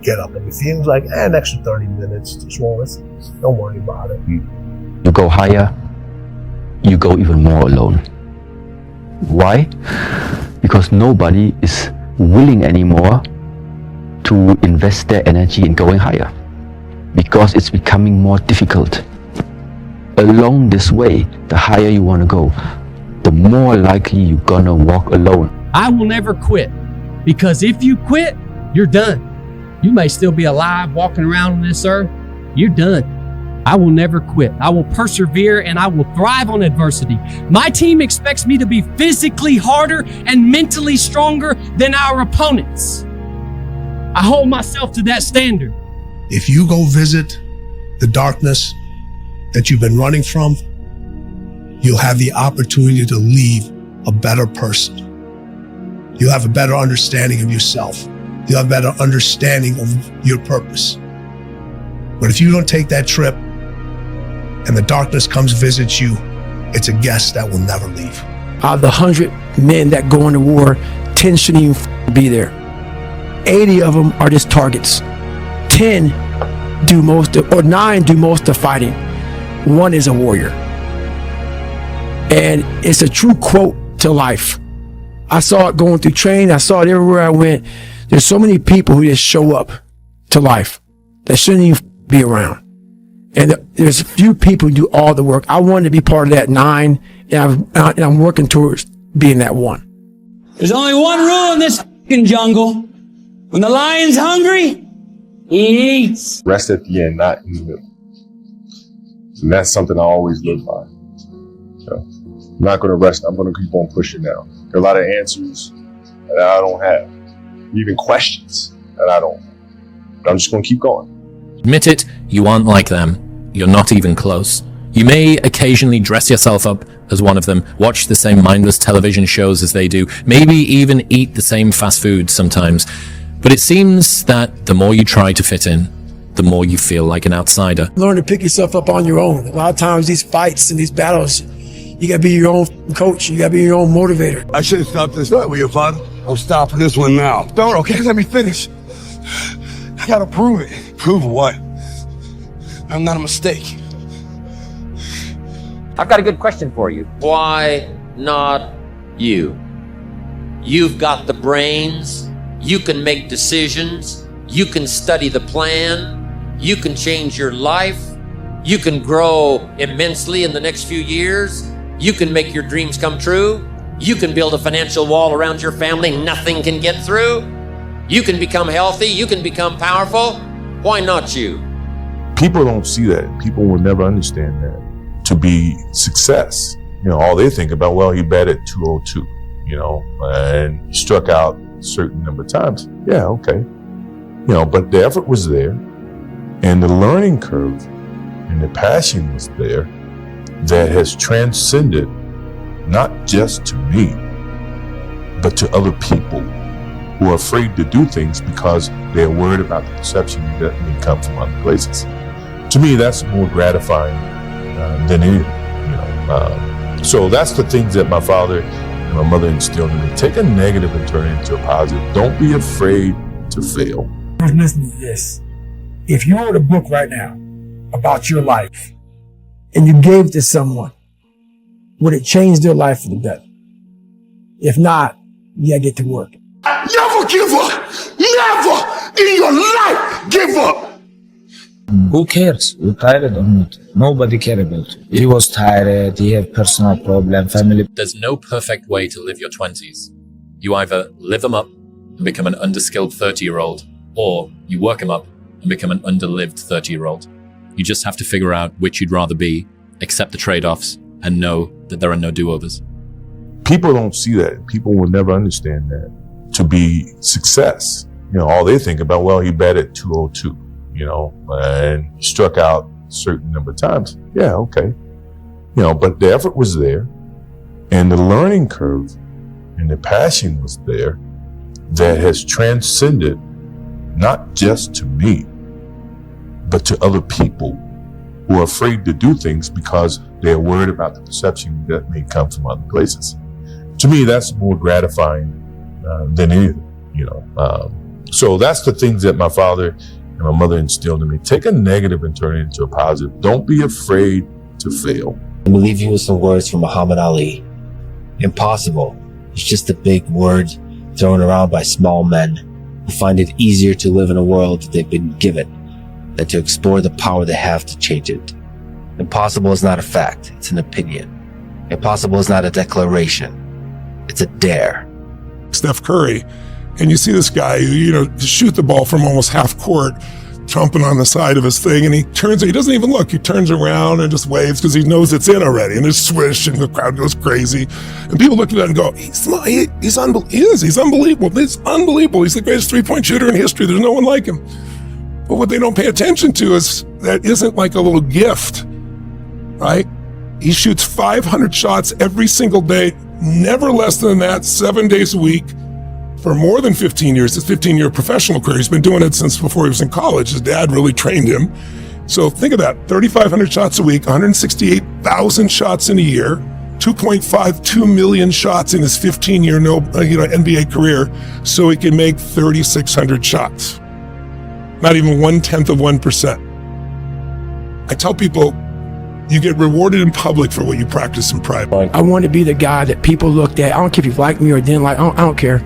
get up. And your feelings like, an extra 30 minutes, just wrong with it. Don't worry about it. You go higher, you go even more alone. Why? Because nobody is willing anymore to invest their energy in going higher. Because it's becoming more difficult. Along this way, the higher you want to go, the more likely you're gonna walk alone. I will never quit, because if you quit, you're done. You may still be alive walking around on this earth. You're done. I will never quit. I will persevere and I will thrive on adversity. My team expects me to be physically harder and mentally stronger than our opponents. I hold myself to that standard. If you go visit the darkness that you've been running from, you'll have the opportunity to leave a better person. You'll have a better understanding of yourself. You'll have a better understanding of your purpose. But if you don't take that trip and the darkness comes visit you, it's a guest that will never leave. Out of the 100 men that go into war, 10 shouldn't even be there. 80 of them are just targets. 10 do most of, or 9 do most of fighting. 1 is a warrior. And it's a true quote to life. I saw it going through training. I saw it everywhere I went. There's so many people who just show up to life that shouldn't even be around. And there's a few people who do all the work. I wanted to be part of that 9, and I'm working towards being that 1. There's only one rule in this f***ing jungle. When the lion's hungry, he eats. Rest at the end, not in the middle. And that's something I always live by. So, I'm not going to rest. I'm going to keep on pushing now. There are a lot of answers that I don't have. Even questions that I don't. But I'm just going to keep going. Admit it, you aren't like them. You're not even close. You may occasionally dress yourself up as one of them, watch the same mindless television shows as they do, maybe even eat the same fast food sometimes. But it seems that the more you try to fit in, the more you feel like an outsider. Learn to pick yourself up on your own. A lot of times these fights and these battles, you You gotta be your own coach. You gotta be your own motivator. I should have stopped this fight with your father. I'm stopping this one now. Don't, okay? Let me finish. I gotta prove it. Prove what? I'm not a mistake. I've got a good question for you. Why not you? You've got the brains. You can make decisions. You can study the plan. You can change your life. You can grow immensely in the next few years. You can make your dreams come true. You can build a financial wall around your family nothing can get through. You can become healthy. You can become powerful. Why not you? People don't see that. People will never understand that. To be success, all they think about, well, he batted 202, and he struck out a certain number of times. Yeah, okay. But the effort was there, and the learning curve and the passion was there that has transcended not just to me, but to other people who are afraid to do things because they're worried about the perception that may come from other places. To me, that's more gratifying than anything, So that's the things that my father and my mother instilled in me. Take a negative and turn it into a positive. Don't be afraid to fail. Listen to this. If you wrote a book right now about your life and you gave it to someone, would it change their life for the better? If not, you gotta get to work. Never give up! Never in your life give up! Who cares? You tired or not? Nobody cares about you. He was tired, he had personal problem, family. There's no perfect way to live your 20s. You either live them up and become an underskilled 30-year-old, or you work them up and become an underlived 30-year-old. You just have to figure out which you'd rather be, accept the trade-offs, and know that there are no do-overs. People don't see that. People will never understand that. To be success, all they think about, well, he batted 202. And he struck out a certain number of times. Yeah, okay. But the effort was there, and the learning curve and the passion was there that has transcended not just to me, but to other people who are afraid to do things because they're worried about the perception that may come from other places. To me, that's more gratifying than anything, So that's the things that my father and my mother instilled in me. Take a negative and turn it into a positive. Don't be afraid to fail. Let me leave you with some words from Muhammad Ali. Impossible is just a big word thrown around by small men who find it easier to live in a world they've been given than to explore the power they have to change it. Impossible is not a fact, it's an opinion. Impossible is not a declaration, it's a dare. Steph Curry, and you see this guy, shoot the ball from almost half court, trumping on the side of his thing, and he doesn't even look. He turns around and just waves because he knows it's in already, and there's swish, and the crowd goes crazy. And people look at that and go, he's unbelievable. He's unbelievable. It's unbelievable. He's the greatest three-point shooter in history. There's no one like him. But what they don't pay attention to is that isn't like a little gift, right? He shoots 500 shots every single day, never less than that, 7 days a week, for more than 15 years. His 15-year professional career. He's been doing it since before he was in college. His dad really trained him. So think of that, 3,500 shots a week, 168,000 shots in a year, 2.52 million shots in his 15-year NBA career, so he can make 3,600 shots. Not even 1/10%. I tell people, you get rewarded in public for what you practice in private. I want to be the guy that people looked at. I don't care if you like me or didn't like. I don't care.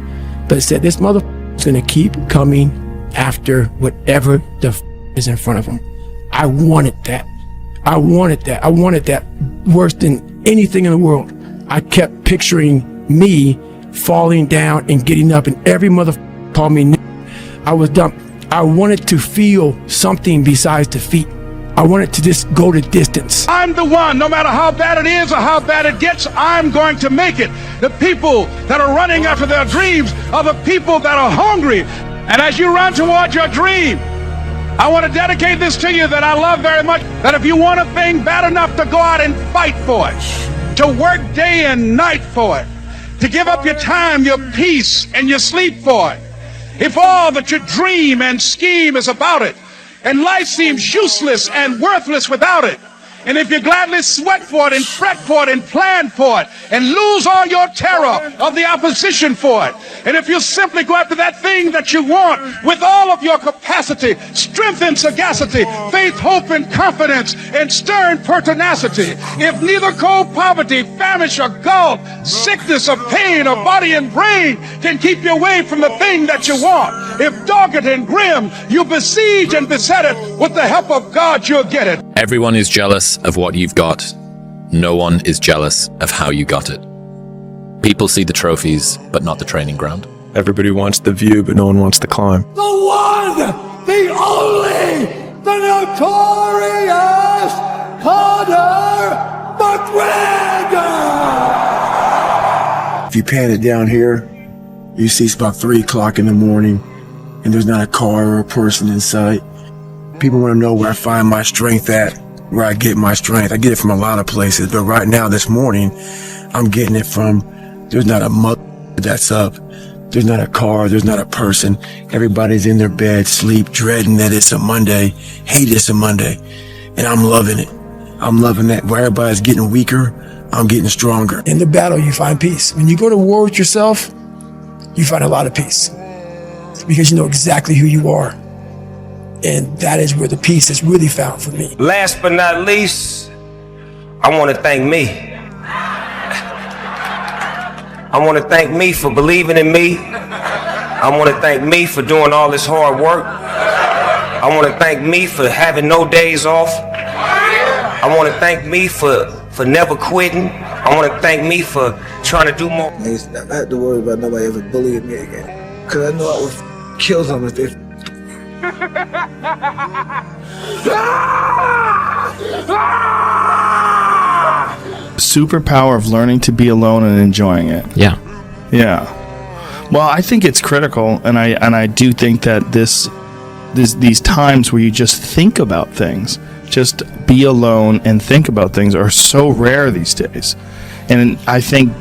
But said this motherfucker's gonna keep coming after whatever the is in front of him. I wanted that. I wanted that. I wanted that worse than anything in the world. I kept picturing me falling down and getting up, and every motherfucker called me. I was dumb. I wanted to feel something besides defeat. I wanted to just go the distance. I'm the one, no matter how bad it is or how bad it gets, I'm going to make it. The people that are running after their dreams are the people that are hungry. And as you run towards your dream, I want to dedicate this to you that I love very much, that if you want a thing bad enough to go out and fight for it, to work day and night for it, to give up your time, your peace, and your sleep for it, if all that you dream and scheme is about it, and life seems useless and worthless without it, And if you gladly sweat for it and fret for it and plan for it and lose all your terror of the opposition for it, and if you simply go after that thing that you want with all of your capacity, strength and sagacity, faith, hope and confidence, and stern pertinacity, if neither cold poverty, famish or gulf, sickness or pain or body and brain can keep you away from the thing that you want, if dogged and grim, you besiege and beset it, with the help of God you'll get it. Everyone is jealous of what you've got. No one is jealous of how you got it. People see the trophies, but not the training ground. Everybody wants the view, but no one wants to climb. The one, the only, the notorious Conor McGregor! If you pan it down here, you see it's about 3 o'clock in the morning, and there's not a car or a person in sight. People want to know where I find my strength at, where I get my strength. I get it from a lot of places, but right now, this morning, I'm getting it from, there's not a mother that's up. There's not a car, there's not a person. Everybody's in their bed, sleep, dreading that it's a Monday, hate it's a Monday. And I'm loving it. I'm loving that. Where everybody's getting weaker, I'm getting stronger. In the battle, you find peace. When you go to war with yourself, you find a lot of peace. Because you know exactly who you are. And that is where the peace is really found for me. Last but not least, I want to thank me. I want to thank me for believing in me. I want to thank me for doing all this hard work. I want to thank me for having no days off. I want to thank me for never quitting. I want to thank me for trying to do more. I don't have to worry about nobody ever bullying me again. Because I know I would kill them if they... Superpower of learning to be alone and enjoying it. Yeah. Well, I think it's critical, and I do think that these times where you just think about things, just be alone and think about things, are so rare these days. And I think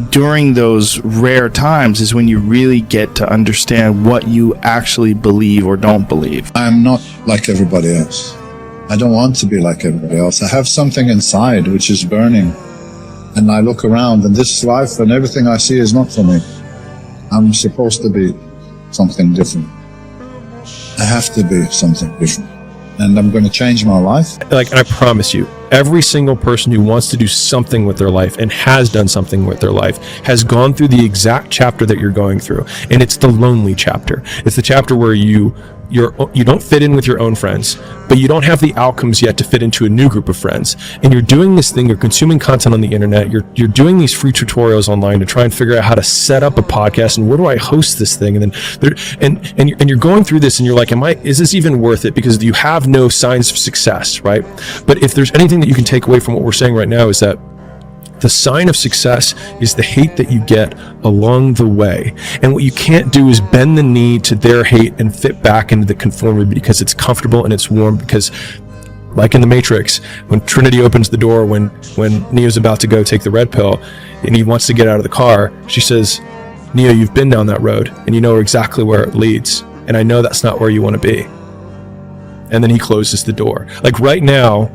during those rare times is when you really get to understand what you actually believe or don't believe. I'm not like everybody else. I don't want to be like everybody else. I have something inside which is burning. And I look around, and this life and everything I see is not for me. I'm supposed to be something different. I have to be something different. And I'm going to change my life. And I promise you, every single person who wants to do something with their life and has done something with their life has gone through the exact chapter that you're going through. And it's the lonely chapter. It's the chapter where you don't fit in with your own friends, but you don't have the outcomes yet to fit into a new group of friends. And you're doing this thing, you're consuming content on the internet, you're doing these free tutorials online to try and figure out how to set up a podcast and where do I host this thing? And then you're going through this and you're like, is this even worth it? Because you have no signs of success, right? But if there's anything that you can take away from what we're saying right now, is that the sign of success is the hate that you get along the way. And what you can't do is bend the knee to their hate and fit back into the conformity because it's comfortable and it's warm. Because like in the Matrix, when Trinity opens the door, when Neo's about to go take the red pill and he wants to get out of the car, she says, Neo, you've been down that road and you know exactly where it leads. And I know that's not where you want to be. And then he closes the door. Like right now,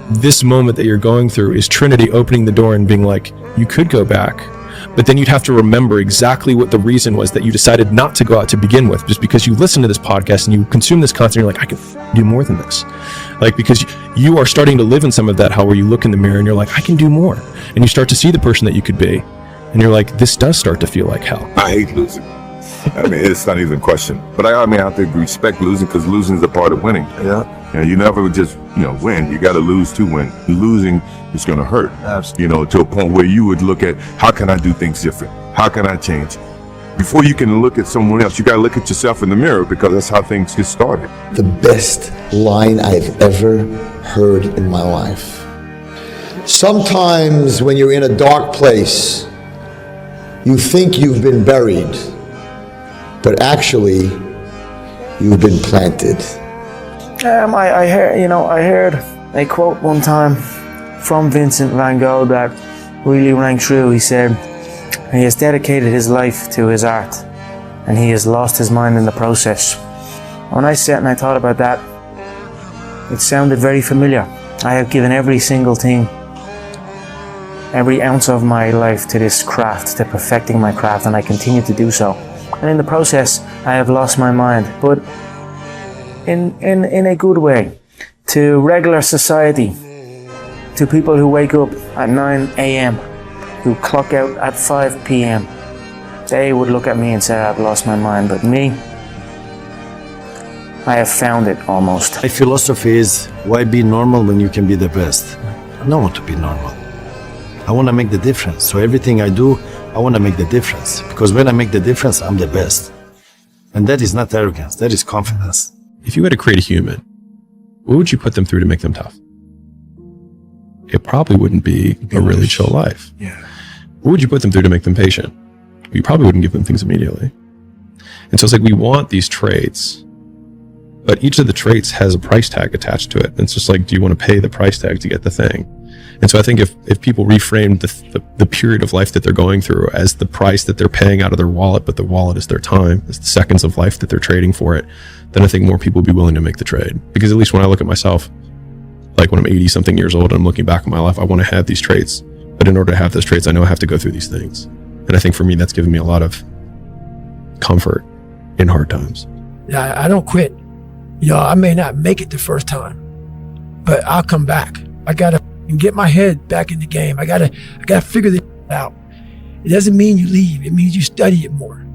this moment that you're going through is Trinity opening the door and being like, you could go back, but then you'd have to remember exactly what the reason was that you decided not to go out to begin with, just because you listen to this podcast and you consume this content, you're like, I can do more than this. Like, because you are starting to live in some of that hell where you look in the mirror and you're like, I can do more. And you start to see the person that you could be. And you're like, this does start to feel like hell. I hate losing. I mean, it's not even a question. But I have to respect losing, because losing is a part of winning. Yeah. You never just, win. You got to lose to win. Losing is going to hurt. Absolutely. To a point where you would look at, how can I do things different? How can I change? Before you can look at someone else, you got to look at yourself in the mirror, because that's how things get started. The best line I've ever heard in my life. Sometimes when you're in a dark place, you think you've been buried, but actually you've been planted. I heard a quote one time from Vincent van Gogh that really rang true. He said, he has dedicated his life to his art and he has lost his mind in the process. When I sat and I thought about that, it sounded very familiar. I have given every single thing, every ounce of my life to this craft, to perfecting my craft, and I continue to do so. And in the process, I have lost my mind, but in a good way, to regular society, to people who wake up at 9 a.m., who clock out at 5 p.m. They would look at me and say, I've lost my mind, but me, I have found it almost. My philosophy is, why be normal when you can be the best? I don't want to be normal. I want to make the difference. So everything I do, I want to make the difference. Because when I make the difference, I'm the best. And that is not arrogance, that is confidence. If you had to create a human, what would you put them through to make them tough? It probably wouldn't be a really chill life. Yeah. What would you put them through to make them patient? You probably wouldn't give them things immediately. And so it's like, we want these traits, but each of the traits has a price tag attached to it. And it's just like, do you want to pay the price tag to get the thing? And so I think if people reframed the period of life that they're going through as the price that they're paying out of their wallet, but the wallet is their time, it's the seconds of life that they're trading for it, then I think more people would be willing to make the trade. Because at least when I look at myself, like when I'm 80 something years old and I'm looking back at my life, I want to have these traits. But in order to have those traits, I know I have to go through these things. And I think for me, that's given me a lot of comfort in hard times. Yeah, I don't quit. You know, I may not make it the first time, but I'll come back. I gotta get my head back in the game. I gotta figure this out. It doesn't mean you leave. It means you study it more.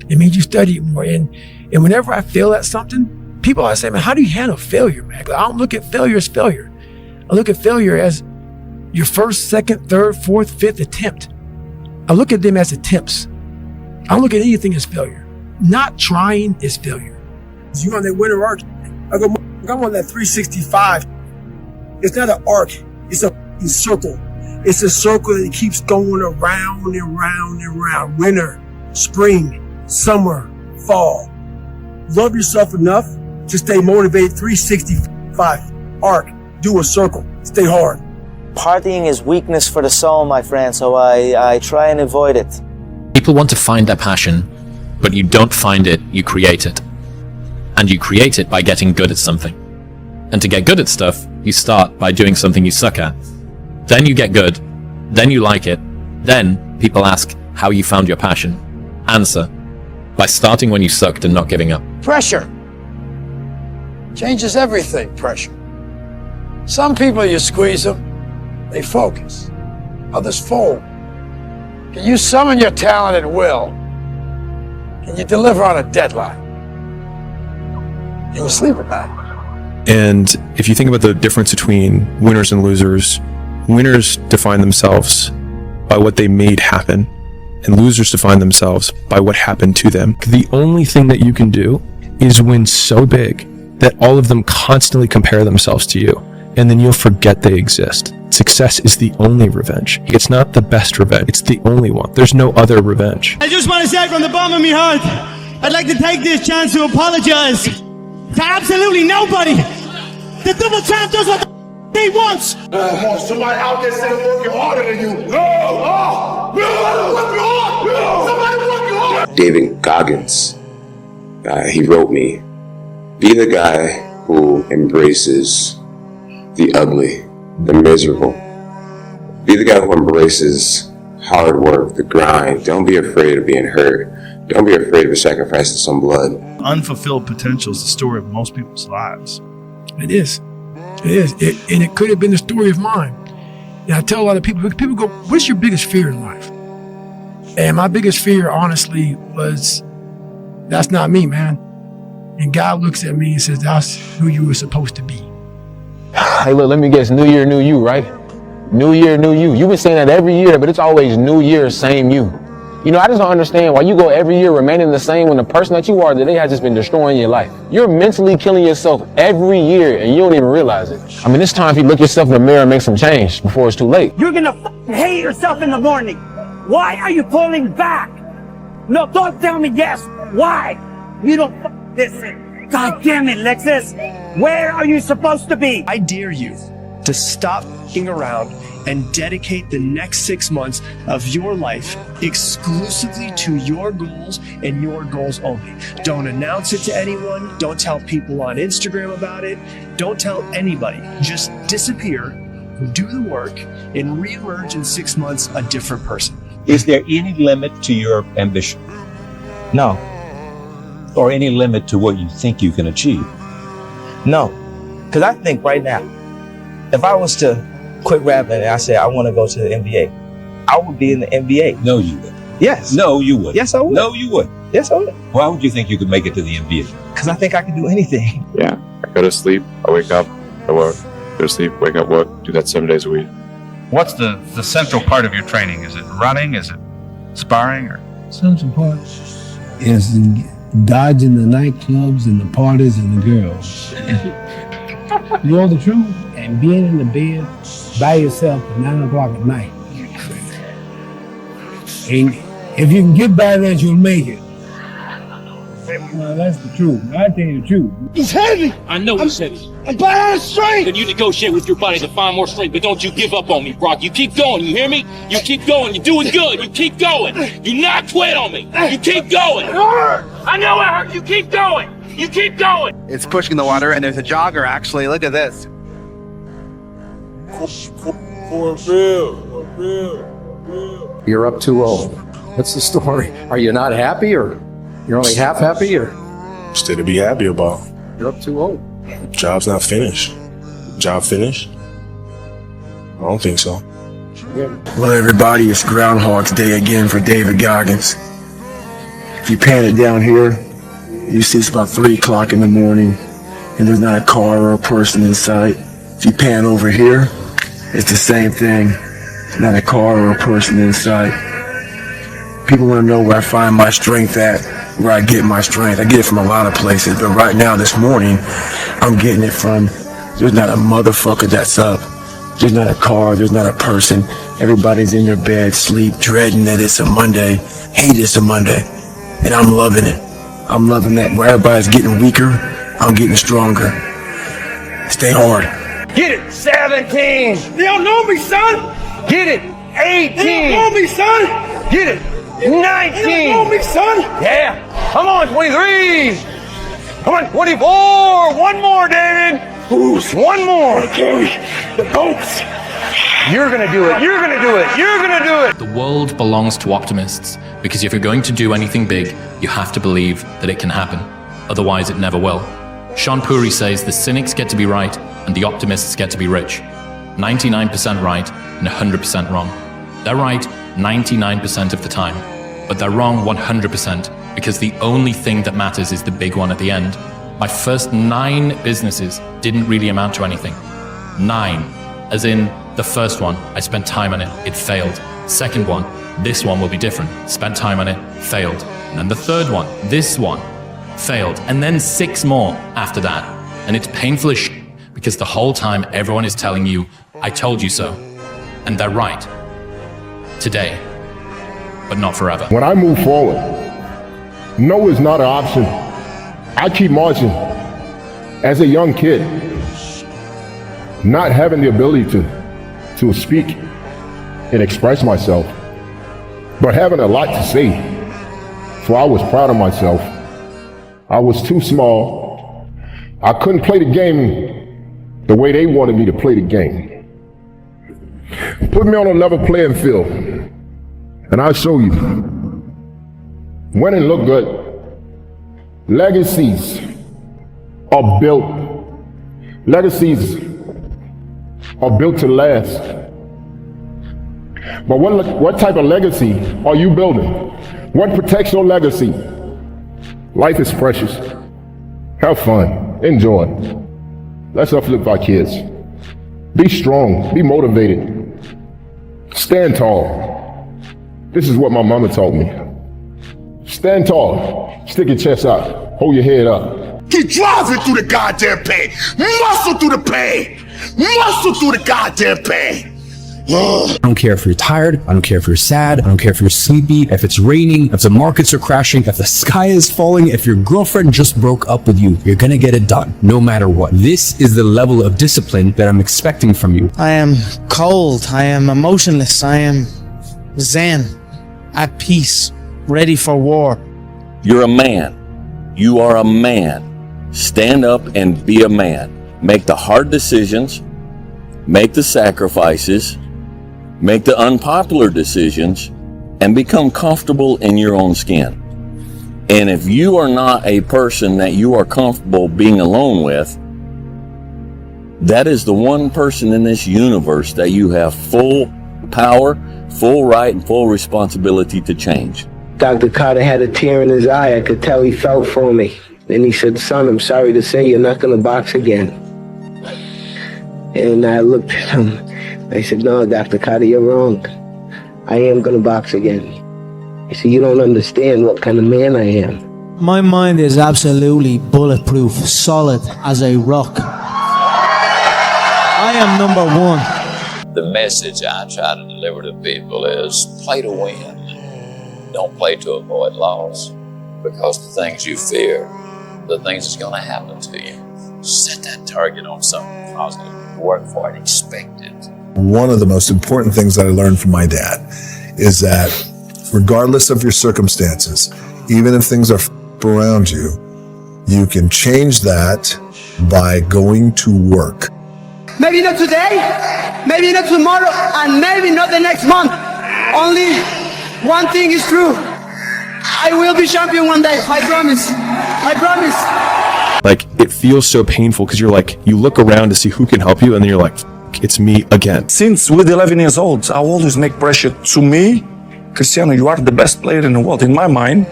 It means you study it more. And whenever I fail at something, people always say, man, how do you handle failure, man? I don't look at failure as failure. I look at failure as your first, second, third, fourth, fifth attempt. I look at them as attempts. I don't look at anything as failure. Not trying is failure. You on that winter arc, I'm on that 365. It's not an arc, it's a circle. It's a circle that keeps going around and round and round. Winter, spring, summer, fall. Love yourself enough to stay motivated. 365 arc, do a circle, stay hard. Partying is weakness for the soul, my friend, so I try and avoid it. People want to find their passion, but you don't find it, you create it. And you create it by getting good at something. And to get good at stuff, you start by doing something you suck at. Then you get good, then you like it, then people ask how you found your passion. Answer, by starting when you sucked and not giving up. Pressure changes everything, pressure. Some people, you squeeze them, they focus. Others fold. Can you summon your talent at will? Can you deliver on a deadline? You'll sleep at night. And if you think about the difference between winners and losers, winners define themselves by what they made happen, and losers define themselves by what happened to them. The only thing that you can do is win so big that all of them constantly compare themselves to you, and then you'll forget they exist. Success is the only revenge. It's not the best revenge, it's the only one. There's no other revenge. I just want to say from the bottom of my heart, I'd like to take this chance to apologize to absolutely nobody. The double champ does what the he wants. Come on, somebody out there said working harder than you. Somebody working hard. David Goggins, he wrote me, be the guy who embraces the ugly, the miserable. Be the guy who embraces hard work, the grind. Don't be afraid of being hurt. Don't be afraid of sacrificing some blood. Unfulfilled potential is the story of most people's lives. It is. It is. And it could have been the story of mine. And I tell a lot of people go, what's your biggest fear in life? And my biggest fear, honestly, was, that's not me, man. And God looks at me and says, that's who you were supposed to be. Hey, look, let me guess. New year, new you, right? New year, new you. You've been saying that every year, but it's always new year, same you. You know, I just don't understand why you go every year remaining the same when the person that you are today has just been destroying your life. You're mentally killing yourself every year and you don't even realize it. I mean, it's time for you to look yourself in the mirror and make some change before it's too late. You're gonna hate yourself in the morning. Why are you pulling back? No, don't tell me yes. Why? You don't listen. God damn it, Lexus. Where are you supposed to be? I dare you to stop f***ing around and dedicate the next 6 months of your life exclusively to your goals and your goals only. Don't announce it to anyone. Don't tell people on Instagram about it. Don't tell anybody. Just disappear, do the work, and reemerge in 6 months a different person. Is there any limit to your ambition? No. Or any limit to what you think you can achieve? No. Because I think right now, if I was to quit rapping and I said I want to go to the NBA, I would be in the NBA. No, you would. Yes. No, you would. Yes, I would. No, you would. Yes, I would. Why would you think you could make it to the NBA? Because I think I can do anything. Yeah. I go to sleep, I wake up, I work. Go to sleep, wake up, work. Do that 7 days a week. What's the central part of your training? Is it running? Is it sparring? Or Central part is dodging the nightclubs and the parties and the girls. You know the truth? And being in the bed by yourself at 9 o'clock at night. And if you can get by that, you'll make it. Well, that's the truth. I tell you the truth. He's heavy. I know he's heavy. I'm buying out of strength. Then you negotiate with your body to find more strength, but don't you give up on me, Brock. You keep going. You hear me? You keep going. You're doing good. You keep going. You not quit on me. You keep going. It hurt. I know it hurt. You keep going. You keep going. It's pushing the water, and there's a jogger actually. Look at this. You're up 2-0. What's the story? Are you not happy, or you're only half happy, or? Still to be happy about. You're up 2-0. Job's not finished. Job finished? I don't think so. Hello everybody, it's Groundhog's Day again for David Goggins. If you pan it down here, you see it's about 3 o'clock in the morning and there's not a car or a person in sight. If you pan over here, it's the same thing. Not a car or a person in sight. People want to know where I find my strength at, where I get my strength. I get it from a lot of places, but right now this morning, I'm getting it from, there's not a motherfucker that's up. There's not a car, there's not a person. Everybody's in their bed, sleep, dreading that it's a Monday, hate it's a Monday. And I'm loving it. I'm loving that. Where everybody's getting weaker, I'm getting stronger. Stay hard. Get it. 17. They don't know me, son. Get it. 18. They don't know me, son. Get it. 19. They don't know me, son. Yeah. Come on, 23. Come on, 24. One more, David. One more. Carry the boats. You're gonna do it. You're gonna do it. You're gonna do it. The world belongs to optimists, because if you're going to do anything big, you have to believe that it can happen. Otherwise, it never will. Sean Puri says the cynics get to be right and the optimists get to be rich. 99% right and 100% wrong. They're right 99% of the time, but they're wrong 100% because the only thing that matters is the big one at the end. My first 9 businesses didn't really amount to anything. 9, as in the first one, I spent time on it, it failed. Second one, this one will be different. Spent time on it, failed. And then the third one, this one, failed. And then 6 more after that. And it's painful as shit because the whole time everyone is telling you, I told you so. And they're right. Today, but not forever. When I move forward, no is not an option. I keep marching. As a young kid, not having the ability to speak and express myself, but having a lot to say. So I was proud of myself. I was too small. I couldn't play the game the way they wanted me to play the game. Put me on a level playing field, and I'll show you. Winning look good. Legacies are built. Legacies are built to last. But what type of legacy are you building? What protects your legacy? Life is precious. Have fun. Enjoy. Let's uplift our kids. Be strong. Be motivated. Stand tall. This is what my mama taught me. Stand tall. Stick your chest out. Hold your head up. Keep driving through the goddamn pain. Muscle through the pain. Muscle through the goddamn pain. I don't care if you're tired. I don't care if you're sad. I don't care if you're sleepy, if it's raining, if the markets are crashing, if the sky is falling, if your girlfriend just broke up with you. You're gonna get it done, no matter what. This is the level of discipline that I'm expecting from you. I am cold. I am emotionless. I am zen, at peace, ready for war. You're a man. You are a man. Stand up and be a man. Make the hard decisions. Make the sacrifices. Make the unpopular decisions. And become comfortable in your own skin. And if you are not a person that you are comfortable being alone with, that is the one person in this universe that you have full power, full right, and full responsibility to change. Dr. Carter had a tear in his eye. I could tell he felt for me. Then he said, son, I'm sorry to say you're not going to box again. And I looked at him. I said, no, Dr. Carter, you're wrong. I am going to box again. He said, you don't understand what kind of man I am. My mind is absolutely bulletproof, solid as a rock. I am number one. The message I try to deliver to people is play to win. Don't play to avoid loss. Because the things you fear, the things that's going to happen to you. Set that target on something positive. Work for it. Expect it. One of the most important things that I learned from my dad is that regardless of your circumstances, even if things are around you, you can change that by going to work. Maybe not today, maybe not tomorrow, and maybe not the next month. Only one thing is true. I will be champion one day. I promise. I promise. Like, it feels so painful because you're like, you look around to see who can help you, and then you're like, it's me again. Since with 11 years old, I always make pressure to me. Cristiano, you are the best player in the world. In my mind,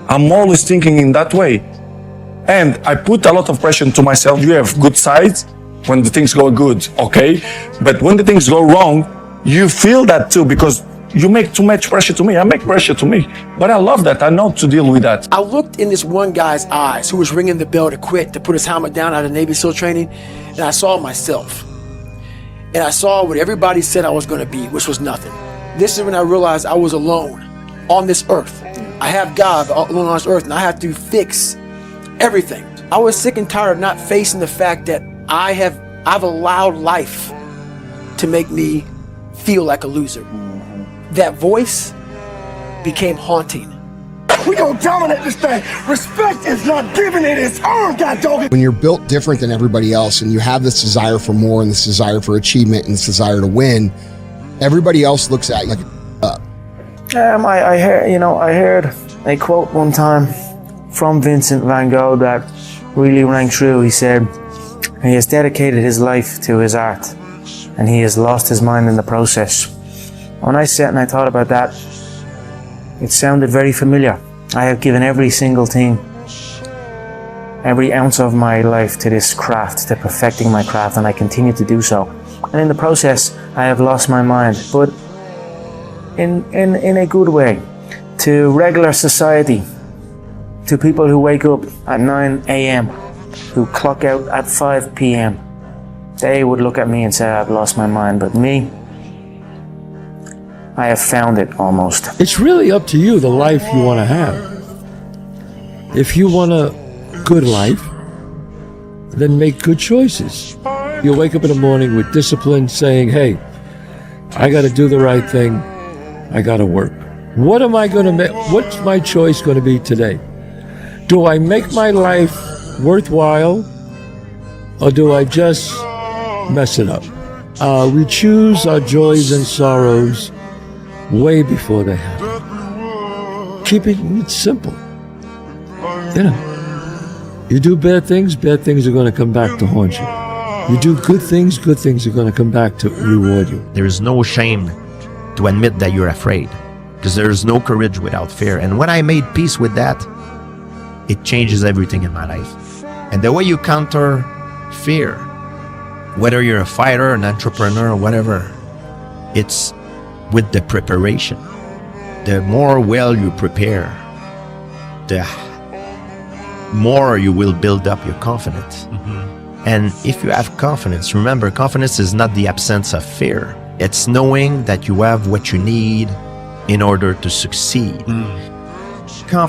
I'm always thinking in that way. And I put a lot of pressure to myself. You have good sides when the things go good, okay? But when the things go wrong, you feel that too because you make too much pressure to me. I make pressure to me. But I love that. I know to deal with that. I looked in this one guy's eyes who was ringing the bell to quit, to put his helmet down out of Navy SEAL training, and I saw myself. And I saw what everybody said I was going to be, which was nothing. This is when I realized I was alone on this earth. I have God alone on this earth, and I have to fix everything. I was sick and tired of not facing the fact that I've allowed life to make me feel like a loser. That voice became haunting. We gonna dominate this thing. Respect is not given, it is earned, God dog it. When you're built different than everybody else and you have this desire for more and this desire for achievement and this desire to win, everybody else looks at you like up. I heard a quote one time from Vincent van Gogh that really rang true. He said, he has dedicated his life to his art and he has lost his mind in the process. When I sat and I thought about that, it sounded very familiar. I have given every single thing, every ounce of my life to this craft, to perfecting my craft, and I continue to do so. And in the process, I have lost my mind, but in a good way, to regular society, to people who wake up at 9 a.m., who clock out at 5 p.m. They would look at me and say, I've lost my mind, but me, I have found it almost. It's really up to you, the life you want to have. If you want a good life, then make good choices. You'll wake up in the morning with discipline saying, hey, I got to do the right thing. I got to work. What am I going to make? What's my choice going to be today? Do I make my life worthwhile or do I just mess it up? We choose our joys and sorrows way before they happen. Keeping it simple. You know, you do bad things are going to come back to haunt you. You do good things are going to come back to reward you. There is no shame to admit that you're afraid, because there is no courage without fear. And when I made peace with that, it changes everything in my life. And the way you counter fear, whether you're a fighter, an entrepreneur, or whatever, it's with the preparation. The more well you prepare, the more you will build up your confidence. And if you have confidence, remember, confidence is not the absence of fear. It's knowing that you have what you need in order to succeed.